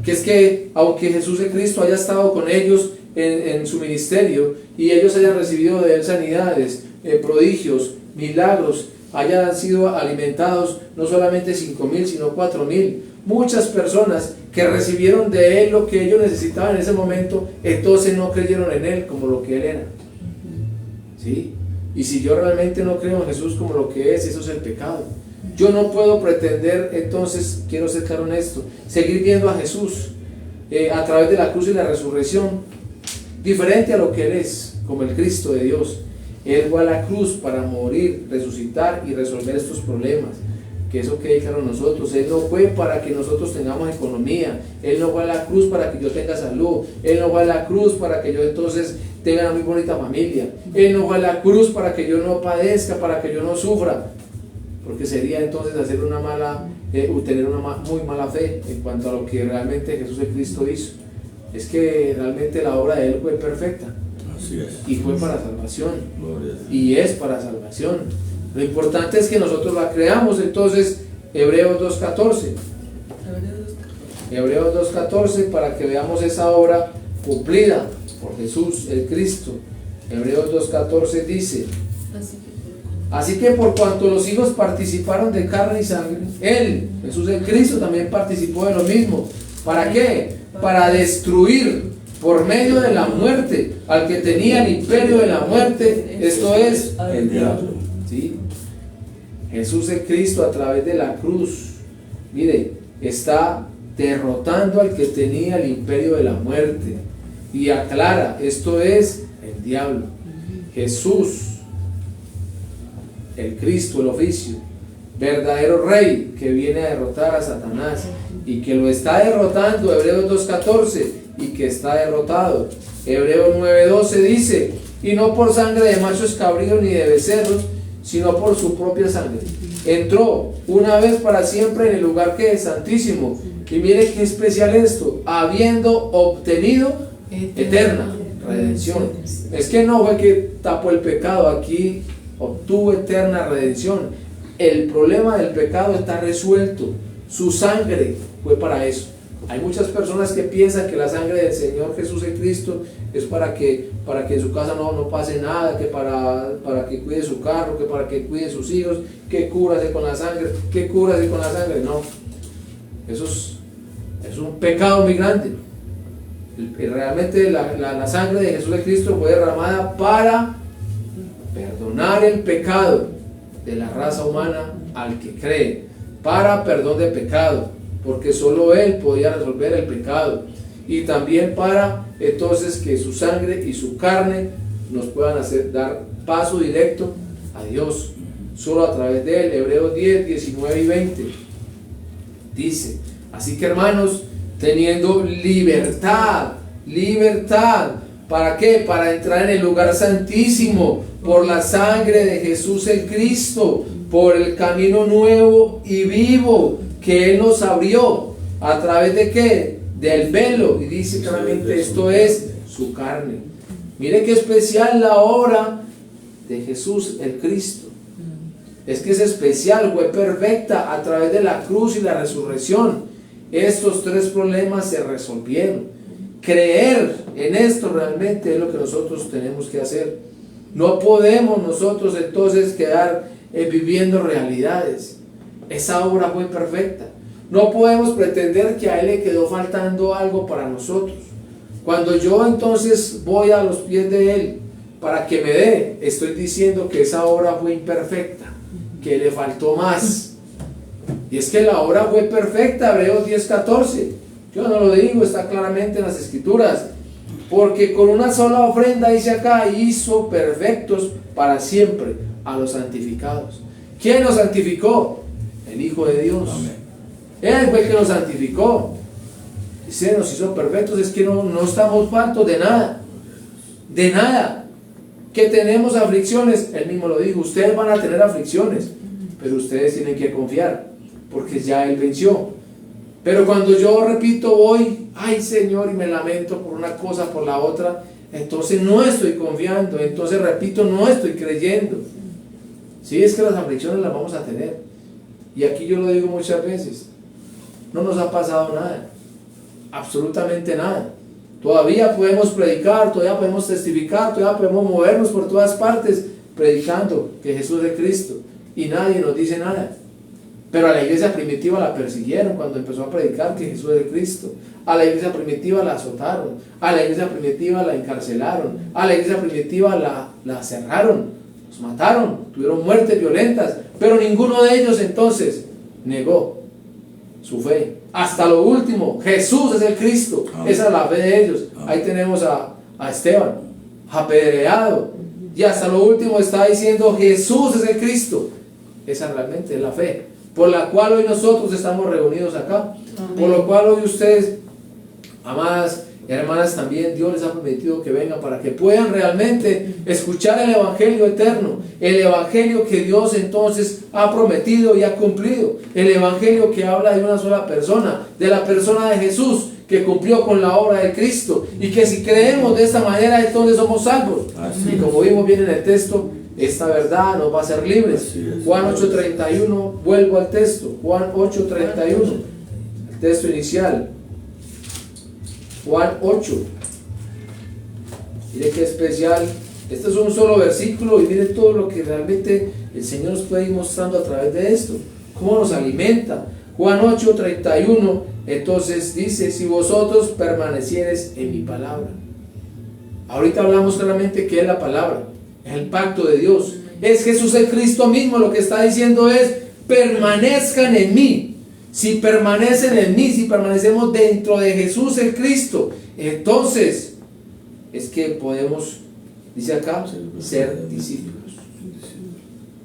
que es que aunque Jesús el Cristo haya estado con ellos en su ministerio y ellos hayan recibido de Él sanidades, prodigios, milagros, hayan sido alimentados no solamente 5,000 sino 4,000, muchas personas que recibieron de Él lo que ellos necesitaban en ese momento, entonces no creyeron en Él como lo que Él era, ¿sí? Y si yo realmente no creo en Jesús como lo que es, eso es el pecado. Yo no puedo pretender, entonces, quiero ser claro en esto, seguir viendo a Jesús a través de la cruz y la resurrección, diferente a lo que Él es, como el Cristo de Dios. Él fue a la cruz para morir, resucitar y resolver estos problemas. Que eso quede claro en nosotros. Él no fue para que nosotros tengamos economía. Él no fue a la cruz para que yo tenga salud. Él no fue a la cruz para que yo entonces tenga una muy bonita familia. Él no fue a la cruz para que yo no padezca, para que yo no sufra. Porque sería entonces hacer una mala, tener una muy mala fe en cuanto a lo que realmente Jesús el Cristo hizo. Es que realmente la obra de Él fue perfecta. Así es. Y fue para salvación. Gloria a Dios. Y es para salvación. Lo importante es que nosotros la creamos. Entonces, Hebreos 2.14. Hebreos 2.14, para que veamos esa obra cumplida por Jesús el Cristo. Hebreos 2.14 dice, así que por cuanto los hijos participaron de carne y sangre, Él, Jesús el Cristo, también participó de lo mismo. ¿Para qué? Para destruir por medio de la muerte al que tenía el imperio de la muerte, esto es el diablo. ¿Sí? Jesús el Cristo a través de la cruz, mire, está derrotando al que tenía el imperio de la muerte, y aclara, esto es el diablo. Jesús, el Cristo, el oficio, verdadero rey que viene a derrotar a Satanás y que lo está derrotando, Hebreos 2.14, y que está derrotado. Hebreos 9.12 dice, y no por sangre de machos cabríos ni de becerros, sino por su propia sangre. Entró una vez para siempre en el lugar que es santísimo. Y mire qué especial esto, habiendo obtenido eterna redención. Es que no fue que tapó el pecado, aquí obtuvo eterna redención. El problema del pecado está resuelto, su sangre fue para eso. Hay muchas personas que piensan que la sangre del Señor Jesús en Cristo es para que en su casa no pase nada, que para que cuide su carro, que para que cuide sus hijos, que cúrase con la sangre, que cúrase con la sangre. No, eso es un pecado muy grande. Realmente la sangre de Jesús de Cristo fue derramada para perdonar el pecado de la raza humana al que cree, para perdón de pecado, porque solo Él podía resolver el pecado, y también para entonces que su sangre y su carne nos puedan dar paso directo a Dios, solo a través de Él. Hebreos 10, 19 y 20 dice: así que, hermanos, teniendo libertad, ¿para qué? Para entrar en el lugar santísimo por la sangre de Jesús el Cristo, por el camino nuevo y vivo que Él nos abrió. ¿A través de qué? Del velo. Y dice claramente, esto es su carne. Mire qué especial la obra de Jesús el Cristo. Es que es especial, fue perfecta a través de la cruz y la resurrección. Estos tres problemas se resolvieron. Creer en esto realmente es lo que nosotros tenemos que hacer. No podemos nosotros entonces quedar viviendo realidades. Esa obra fue perfecta. No podemos pretender que a Él le quedó faltando algo para nosotros. Cuando yo entonces voy a los pies de Él para que me dé, estoy diciendo que esa obra fue imperfecta, que le faltó más. Y es que la obra fue perfecta, Hebreos 10:14. Yo no lo digo, está claramente en las Escrituras. Porque con una sola ofrenda, dice acá, hizo perfectos para siempre a los santificados. ¿Quién los santificó? El Hijo de Dios. Amén. Él fue el que nos santificó. Dice, nos hizo perfectos, es que no estamos faltos de nada. De nada. Que tenemos aflicciones, Él mismo lo dijo, ustedes van a tener aflicciones, pero ustedes tienen que confiar, porque ya Él venció. Pero cuando yo, repito, voy, ay Señor, y me lamento por una cosa, por la otra, entonces no estoy confiando, entonces repito, no estoy creyendo. Sí, es que las aflicciones las vamos a tener. Y aquí yo lo digo muchas veces, no nos ha pasado nada, absolutamente nada. Todavía podemos predicar, todavía podemos testificar, todavía podemos movernos por todas partes predicando que Jesús es Cristo, y nadie nos dice nada. Pero a la iglesia primitiva la persiguieron cuando empezó a predicar que Jesús es Cristo. A la iglesia primitiva la azotaron, a la iglesia primitiva la encarcelaron, a la iglesia primitiva la cerraron, los mataron, tuvieron muertes violentas, pero ninguno de ellos entonces negó su fe. Hasta lo último, Jesús es el Cristo. Amén. Esa es la fe de ellos. Amén. Ahí tenemos a Esteban, apedreado, y hasta lo último está diciendo Jesús es el Cristo. Esa realmente es la fe, por la cual hoy nosotros estamos reunidos acá. Amén. Por lo cual hoy ustedes, amadas hermanas, también Dios les ha permitido que vengan para que puedan realmente escuchar el Evangelio eterno, el Evangelio que Dios entonces ha prometido y ha cumplido, el Evangelio que habla de una sola persona, de la persona de Jesús, que cumplió con la obra de Cristo, y que si creemos de esta manera entonces somos salvos. Así. Y como vimos bien en el texto, esta verdad nos va a hacer libres. Juan 8:31, vuelvo al texto, Juan 8:31, el texto inicial. Juan 8. Mire qué especial. Este es un solo versículo y mire todo lo que realmente el Señor nos puede ir mostrando a través de esto. Cómo nos alimenta. Juan 8:31. Entonces dice: si vosotros permaneciereis en mi palabra. Ahorita hablamos claramente que es la palabra, es el pacto de Dios. Es Jesús el Cristo mismo. Lo que está diciendo es: permanezcan en mí. Si permanecen en mí, si permanecemos dentro de Jesús el Cristo, entonces es que podemos, dice acá, ser discípulos.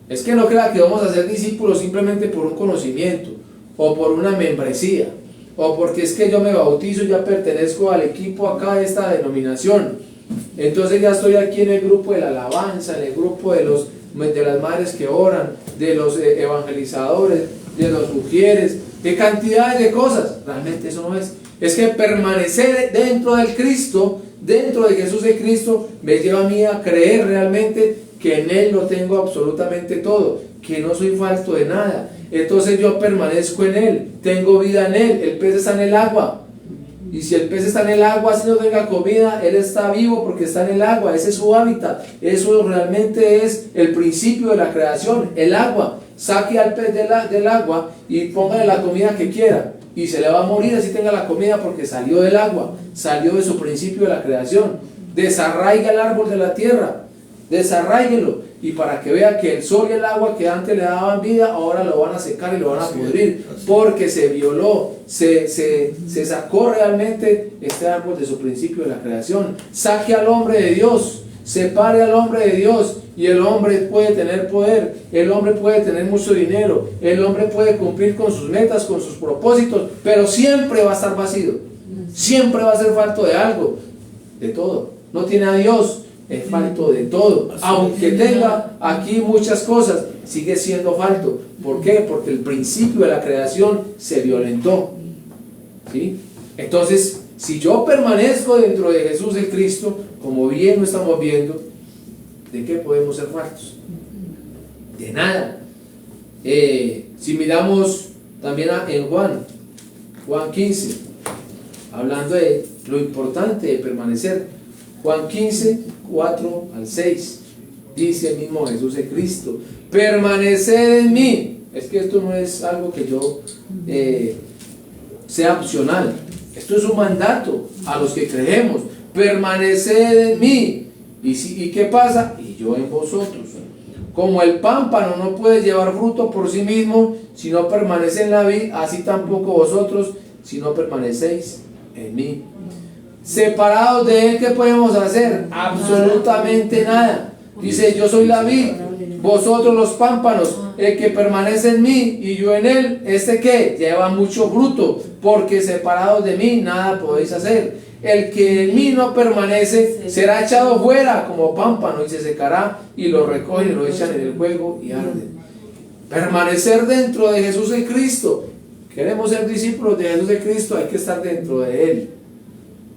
Es que no crea que vamos a ser discípulos simplemente por un conocimiento, o por una membresía, o porque es que yo me bautizo y ya pertenezco al equipo acá de esta denominación. Entonces ya estoy aquí en el grupo de la alabanza, en el grupo de las madres que oran, de los evangelizadores, de los mujeres, de cantidades de cosas. Realmente eso no es. Es que permanecer dentro del Cristo, dentro de Jesús el Cristo, me lleva a mí a creer realmente que en Él lo tengo absolutamente todo, que no soy falto de nada. Entonces yo permanezco en Él, tengo vida en Él. El pez está en el agua, y si el pez está en el agua, si no tenga comida, él está vivo porque está en el agua. Ese es su hábitat. Eso realmente es el principio de la creación, el agua. Saque al pez del agua y póngale la comida que quiera. y se le va a morir así tenga la comida, porque salió del agua, salió de su principio de la creación. Desarraiga el árbol de la tierra, desarráiguelo, y para que vea que el sol y el agua que antes le daban vida, ahora lo van a secar y lo van a pudrir, porque se violó, se sacó realmente este árbol de su principio de la creación. Saque al hombre de Dios, separe al hombre de Dios, y el hombre puede tener poder, el hombre puede tener mucho dinero, el hombre puede cumplir con sus metas, con sus propósitos, pero siempre va a estar vacío, siempre va a ser falto de algo, de todo. No tiene a Dios, es falto de todo. Aunque tenga aquí muchas cosas, sigue siendo falto. ¿Por qué? Porque el principio de la creación se violentó, ¿sí? Entonces, si yo permanezco dentro de Jesús el Cristo, como bien lo estamos viendo, ¿de qué podemos ser faltos? De nada. Si miramos también en Juan 15, hablando de lo importante de permanecer, Juan 15, 4 al 6, dice el mismo Jesús el Cristo: permaneced en mí. Es que esto no es algo que yo sea opcional, esto es un mandato a los que creemos. Permaneced en mí. ¿Y qué pasa? Y yo en vosotros. Como el pámpano no puede llevar fruto por sí mismo si no permanece en la vid, así tampoco vosotros si no permanecéis en mí. Separados de él, ¿qué podemos hacer? Absolutamente nada. Dice: yo soy la vid, vosotros los pámpanos. El que permanece en mí y yo en él, ¿este qué? Lleva mucho fruto, porque separados de mí nada podéis hacer. El que en mí no permanece será echado fuera como pámpano y se secará, y lo recogen y lo echan en el fuego y arden. Permanecer dentro de Jesús el Cristo. Queremos ser discípulos de Jesús el Cristo, hay que estar dentro de él.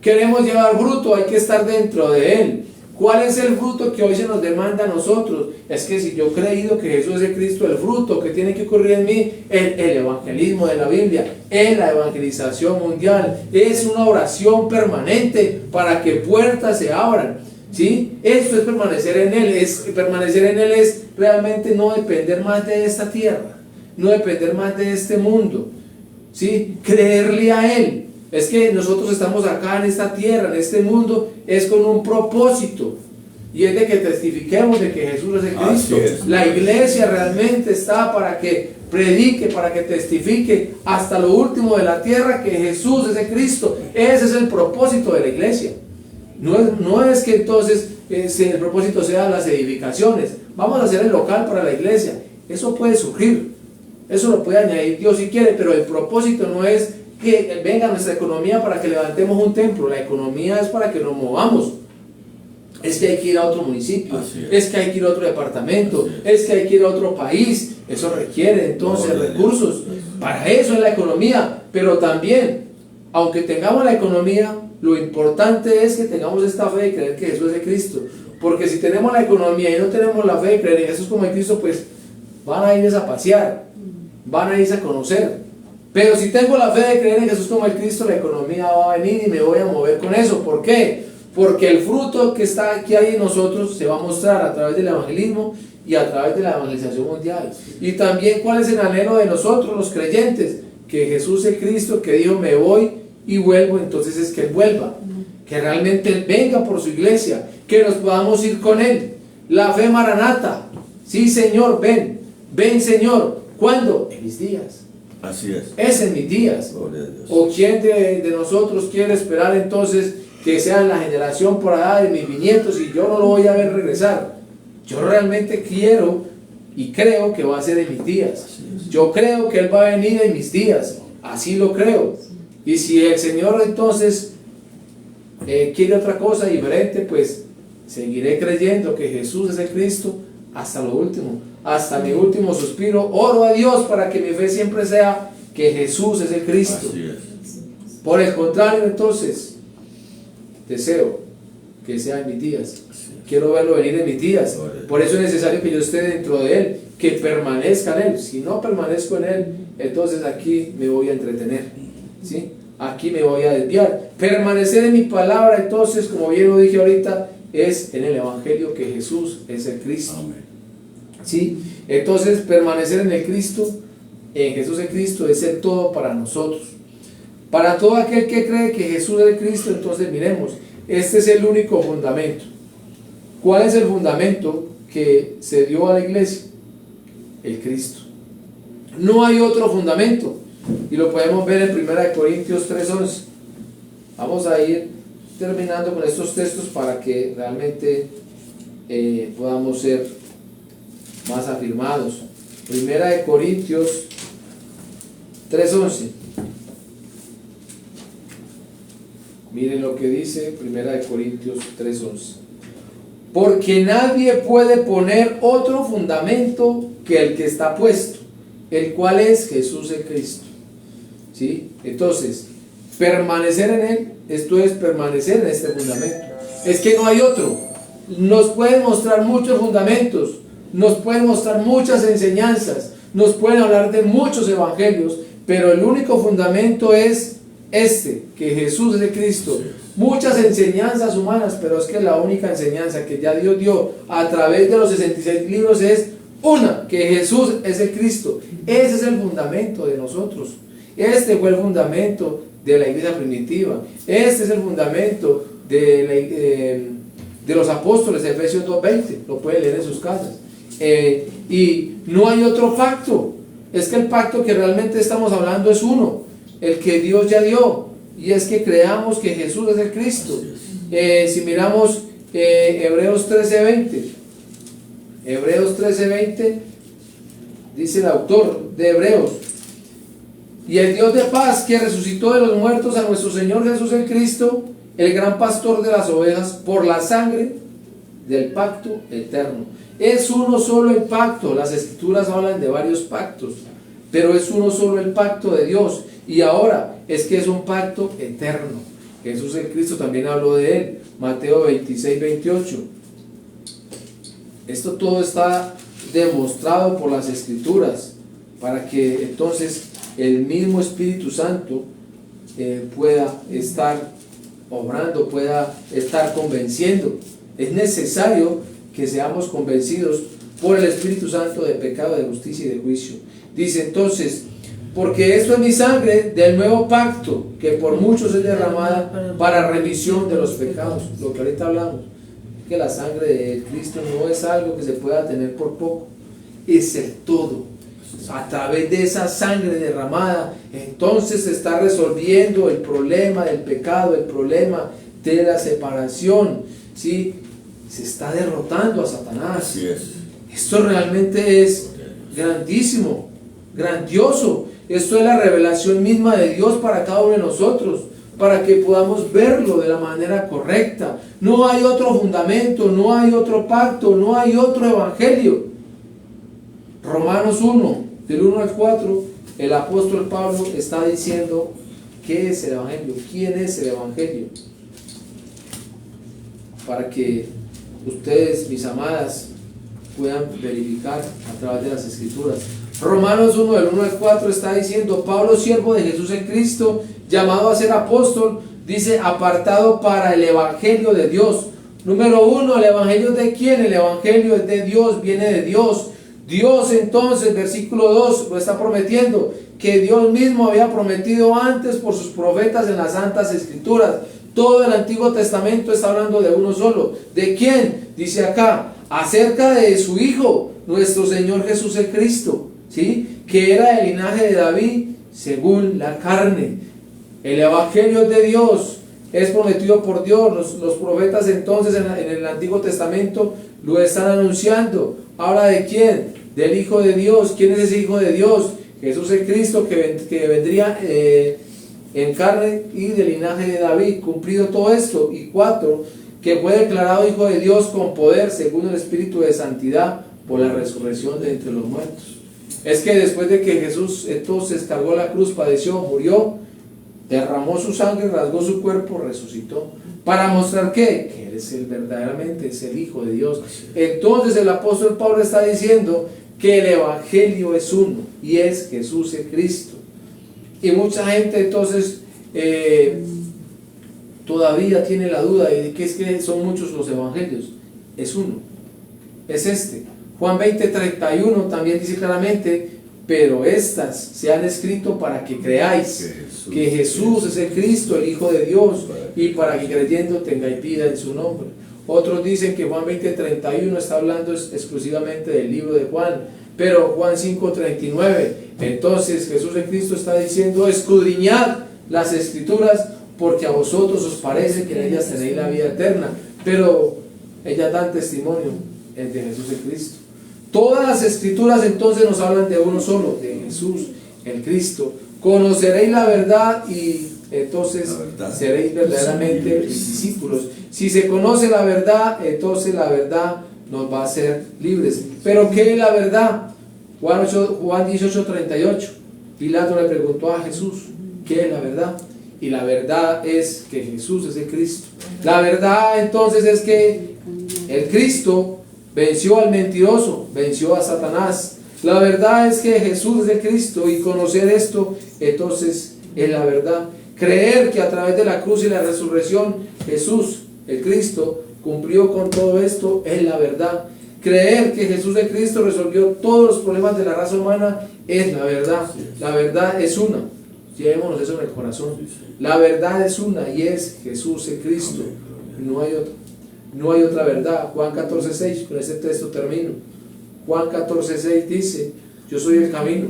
Queremos llevar fruto, hay que estar dentro de él. ¿Cuál es el fruto que hoy se nos demanda a nosotros? Es que si yo he creído que Jesús es el Cristo, el fruto que tiene que ocurrir en mí es el evangelismo de la Biblia, es la evangelización mundial, es una oración permanente para que puertas se abran, ¿sí? Esto es permanecer en él. Permanecer en él es realmente no depender más de esta tierra, no depender más de este mundo, ¿sí? Creerle a él. Es que nosotros estamos acá en esta tierra, en este mundo, es con un propósito, y es de que testifiquemos de que Jesús es el Cristo. La iglesia realmente está para que predique, para que testifique hasta lo último de la tierra que Jesús es el Cristo. Ese es el propósito de la iglesia. No es que entonces el propósito sea las edificaciones. Vamos a hacer el local para la iglesia. Eso puede surgir, eso lo puede añadir Dios si quiere, pero el propósito no es que venga nuestra economía para que levantemos un templo. La economía es para que nos movamos. Es que hay que ir a otro municipio, es que hay que ir a otro departamento, es que hay que ir a otro país. Eso requiere entonces recursos. Para eso es la economía. Pero también, aunque tengamos la economía, lo importante es que tengamos esta fe de creer que Jesús es el Cristo. Porque si tenemos la economía y no tenemos la fe de creer en Jesús como el Cristo, pues van a irse a pasear, van a irse a conocer. Pero si tengo la fe de creer en Jesús como el Cristo, la economía va a venir y me voy a mover con eso. ¿Por qué? Porque el fruto que hay en nosotros se va a mostrar a través del evangelismo y a través de la evangelización mundial. Y también, ¿cuál es el anhelo de nosotros los creyentes? Que Jesús el Cristo, que dijo: me voy y vuelvo, entonces es que Él vuelva, que realmente Él venga por su iglesia, que nos podamos ir con Él. La fe maranata: sí, Señor, ven, ven, Señor. ¿Cuándo? En mis días. Así es. Es en mis días. ¿O quién de nosotros quiere esperar entonces que sea en la generación por allá de mis bisnietos y yo no lo voy a ver regresar? Yo realmente quiero y creo que va a ser en mis días. Yo creo que Él va a venir en mis días. Así lo creo. Y si el Señor entonces quiere otra cosa diferente, pues seguiré creyendo que Jesús es el Cristo hasta lo último, hasta mi último suspiro. Oro a Dios para que mi fe siempre sea que Jesús es el Cristo. Por el contrario, entonces deseo que sea en mis días. Quiero verlo venir en mis días. Por eso es necesario que yo esté dentro de Él, que permanezca en Él. Si no permanezco en Él, entonces aquí me voy a entretener, ¿sí? Aquí me voy a desviar. Permanecer en mi palabra, entonces, como bien lo dije ahorita, es en el Evangelio que Jesús es el Cristo. ¿Sí? Entonces, permanecer en el Cristo, en Jesús el Cristo, es ser todo para nosotros. Para todo aquel que cree que Jesús es Cristo, entonces miremos, este es el único fundamento. ¿Cuál es el fundamento que se dio a la iglesia? El Cristo. No hay otro fundamento. Y lo podemos ver en 1 Corintios 3:11. Vamos a ir terminando con estos textos para que realmente podamos ser más afirmados. 1 Corintios 3:11. Miren lo que dice 1 Corintios 3:11. Porque nadie puede poner otro fundamento que el que está puesto, el cual es Jesús el Cristo. ¿Sí? Entonces, permanecer en Él, esto es permanecer en este fundamento. Es que no hay otro. Nos pueden mostrar muchos fundamentos, nos pueden mostrar muchas enseñanzas, nos pueden hablar de muchos evangelios, pero el único fundamento es este, que Jesús es el Cristo. Muchas enseñanzas humanas, pero es que la única enseñanza que ya Dios dio a través de los 66 libros es una, que Jesús es el Cristo. Ese es el fundamento de nosotros. Este fue el fundamento de la iglesia primitiva. Este es el fundamento de los apóstoles, Efesios 2:20. Lo pueden leer en sus casas. Y no hay otro pacto. Es que el pacto que realmente estamos hablando es uno, el que Dios ya dio, y es que creamos que Jesús es el Cristo. Si miramos Hebreos 13:20, Hebreos 13:20, dice el autor de Hebreos: y el Dios de paz, que resucitó de los muertos a nuestro Señor Jesús el Cristo, el gran pastor de las ovejas, por la sangre del pacto eterno. Es uno solo el pacto. Las escrituras hablan de varios pactos, pero es uno solo el pacto de Dios. Y ahora es que es un pacto eterno. Jesús el Cristo también habló de él, Mateo 26:28. Esto todo está demostrado por las escrituras, para que entonces el mismo Espíritu Santo pueda estar obrando, pueda estar convenciendo. Es necesario que seamos convencidos por el Espíritu Santo de pecado, de justicia y de juicio. Dice entonces: porque esto es mi sangre del nuevo pacto, que por muchos es derramada para remisión de los pecados. Lo que ahorita hablamos, que la sangre de Cristo no es algo que se pueda tener por poco, es el todo. A través de esa sangre derramada, entonces se está resolviendo el problema del pecado, el problema de la separación, ¿sí? Se está derrotando a Satanás. Así es. Esto realmente es grandísimo, grandioso. Esto es la revelación misma de Dios para cada uno de nosotros, para que podamos verlo de la manera correcta. No hay otro fundamento, no hay otro pacto, no hay otro evangelio. Romanos 1, del 1 al 4, el apóstol Pablo está diciendo qué es el evangelio, quién es el evangelio, para que ustedes, mis amadas, puedan verificar a través de las escrituras. Romanos 1, del 1 al 4 está diciendo: Pablo, siervo de Jesús en Cristo, llamado a ser apóstol, dice, apartado para el evangelio de Dios. Número 1, ¿el evangelio de quién? El evangelio es de Dios, viene de Dios. Dios entonces, versículo 2, lo está prometiendo, que Dios mismo había prometido antes por sus profetas en las santas escrituras. Todo el Antiguo Testamento está hablando de uno solo. ¿De quién? Dice acá, acerca de su Hijo, nuestro Señor Jesús el Cristo, ¿sí? Que era del linaje de David según la carne. El evangelio de Dios es prometido por Dios. Los profetas entonces en el Antiguo Testamento lo están anunciando. ¿Habla de quién? Del Hijo de Dios. ¿Quién es ese Hijo de Dios? Jesús el Cristo, que vendría en carne y del linaje de David. Cumplido todo esto. Y 4, que fue declarado Hijo de Dios con poder según el Espíritu de santidad por la resurrección de entre los muertos. Es que después de que Jesús entonces cargó la cruz, padeció, murió, derramó su sangre, rasgó su cuerpo, resucitó. ¿Para mostrar qué? Que Él es verdaderamente es el Hijo de Dios. Entonces el apóstol Pablo está diciendo que el evangelio es uno, y es Jesús el Cristo. Y mucha gente entonces todavía tiene la duda de que es que son muchos los evangelios. Es uno, es este. Juan 20:31 también dice claramente: pero estas se han escrito para que creáis que Jesús es el Cristo, el Hijo de Dios, y para que creyendo tengáis vida en su nombre. Otros dicen que Juan 20:31 está hablando exclusivamente del libro de Juan, pero Juan 5:39, entonces Jesús el Cristo está diciendo: escudriñad las Escrituras, porque a vosotros os parece que en ellas tenéis la vida eterna, pero ellas dan testimonio de Jesús el Cristo. Todas las Escrituras entonces nos hablan de uno solo, de Jesús el Cristo. Conoceréis la verdad y entonces seréis verdaderamente mis discípulos. Si se conoce la verdad, entonces la verdad nos va a hacer libres. ¿Pero qué es la verdad? Juan 18:38. Pilato le preguntó a Jesús: ¿qué es la verdad? Y la verdad es que Jesús es el Cristo. La verdad entonces es que el Cristo venció al mentiroso, venció a Satanás. La verdad es que Jesús es el Cristo, y conocer esto entonces es la verdad. Creer que a través de la cruz y la resurrección Jesús, el Cristo, cumplió con todo esto es la verdad. Creer que Jesús el Cristo resolvió todos los problemas de la raza humana es la verdad. La verdad es una. Llevémonos eso en el corazón. La verdad es una, y es Jesús el Cristo. No hay otra. No hay otra verdad. Juan 14:6, con este texto termino. Juan 14:6 dice: yo soy el camino,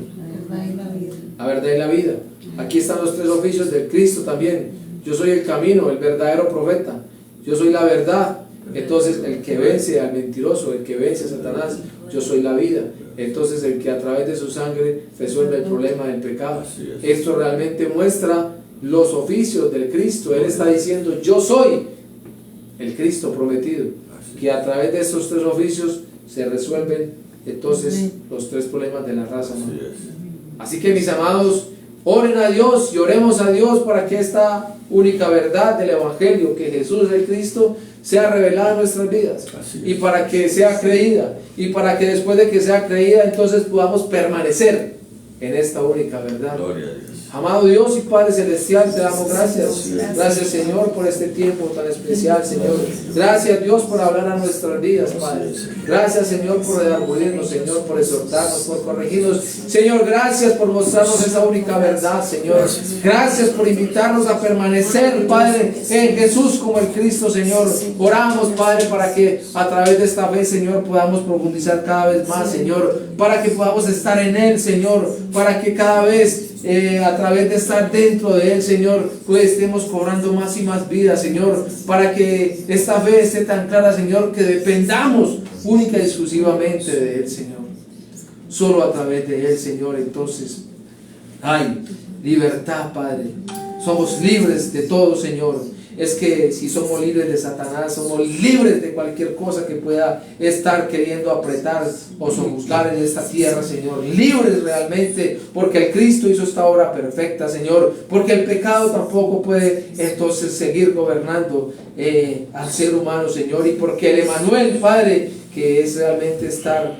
la verdad y la vida. Aquí están los tres oficios del Cristo también. Yo soy el camino, el verdadero profeta. Yo soy la verdad. Entonces el que vence al mentiroso, el que vence a Satanás, yo soy la vida. Entonces el que a través de su sangre resuelve el problema del pecado. Esto realmente muestra los oficios del Cristo. Él está diciendo: yo soy el Cristo prometido, que a través de estos tres oficios se resuelven entonces los tres problemas de la raza humana. Así que, mis amados, oren a Dios y oremos a Dios para que esta única verdad del Evangelio, que Jesús es el Cristo, sea revelada en nuestras vidas, y para que sea creída, y para que después de que sea creída entonces podamos permanecer en esta única verdad. Gloria a Dios. Amado Dios y Padre Celestial, te damos gracias. Gracias, Señor, por este tiempo tan especial, Señor. Gracias, Dios, por hablar a nuestras vidas, Padre. Gracias, Señor, por redarguirnos, Señor, por exhortarnos, por corregirnos. Señor, gracias por mostrarnos esa única verdad, Señor. Gracias por invitarnos a permanecer, Padre, en Jesús como el Cristo, Señor. Oramos, Padre, para que a través de esta fe, Señor, podamos profundizar cada vez más, Señor. Para que podamos estar en Él, Señor. Para que cada vez a través de estar dentro de Él, Señor, pues estemos cobrando más y más vida, Señor, para que esta fe esté tan clara, Señor, que dependamos única y exclusivamente de Él, Señor. Solo a través de Él, Señor, entonces hay libertad, Padre. Somos libres de todo, Señor. Es que si somos libres de Satanás, somos libres de cualquier cosa que pueda estar queriendo apretar o sojuzgar en esta tierra, Señor. Libres realmente, porque el Cristo hizo esta obra perfecta, Señor. Porque el pecado tampoco puede entonces seguir gobernando al ser humano, Señor. Y porque el Emanuel, Padre, que es realmente estar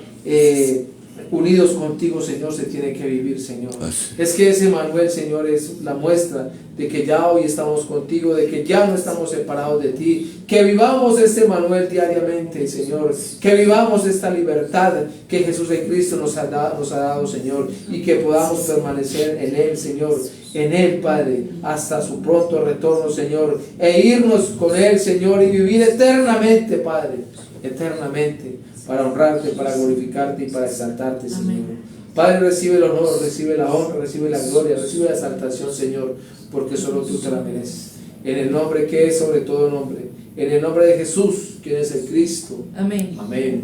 unidos contigo, Señor, se tiene que vivir, Señor. Es que ese Emanuel, Señor, es la muestra de que ya hoy estamos contigo, de que ya no estamos separados de ti. Que vivamos este Emanuel diariamente, Señor. Que vivamos esta libertad que Jesús en Cristo nos ha dado, Señor. Y que podamos permanecer en Él, Señor. En Él, Padre, hasta su pronto retorno, Señor. E irnos con Él, Señor, y vivir eternamente, Padre. Eternamente. Para honrarte, para glorificarte y para exaltarte, Señor. Amén. Padre, recibe el honor, recibe la honra, recibe la gloria, recibe la exaltación, Señor, porque solo tú te la mereces. En el nombre que es sobre todo nombre, en el nombre de Jesús, quien es el Cristo. Amén. Amén.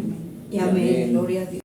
Y amén. Gloria a Dios.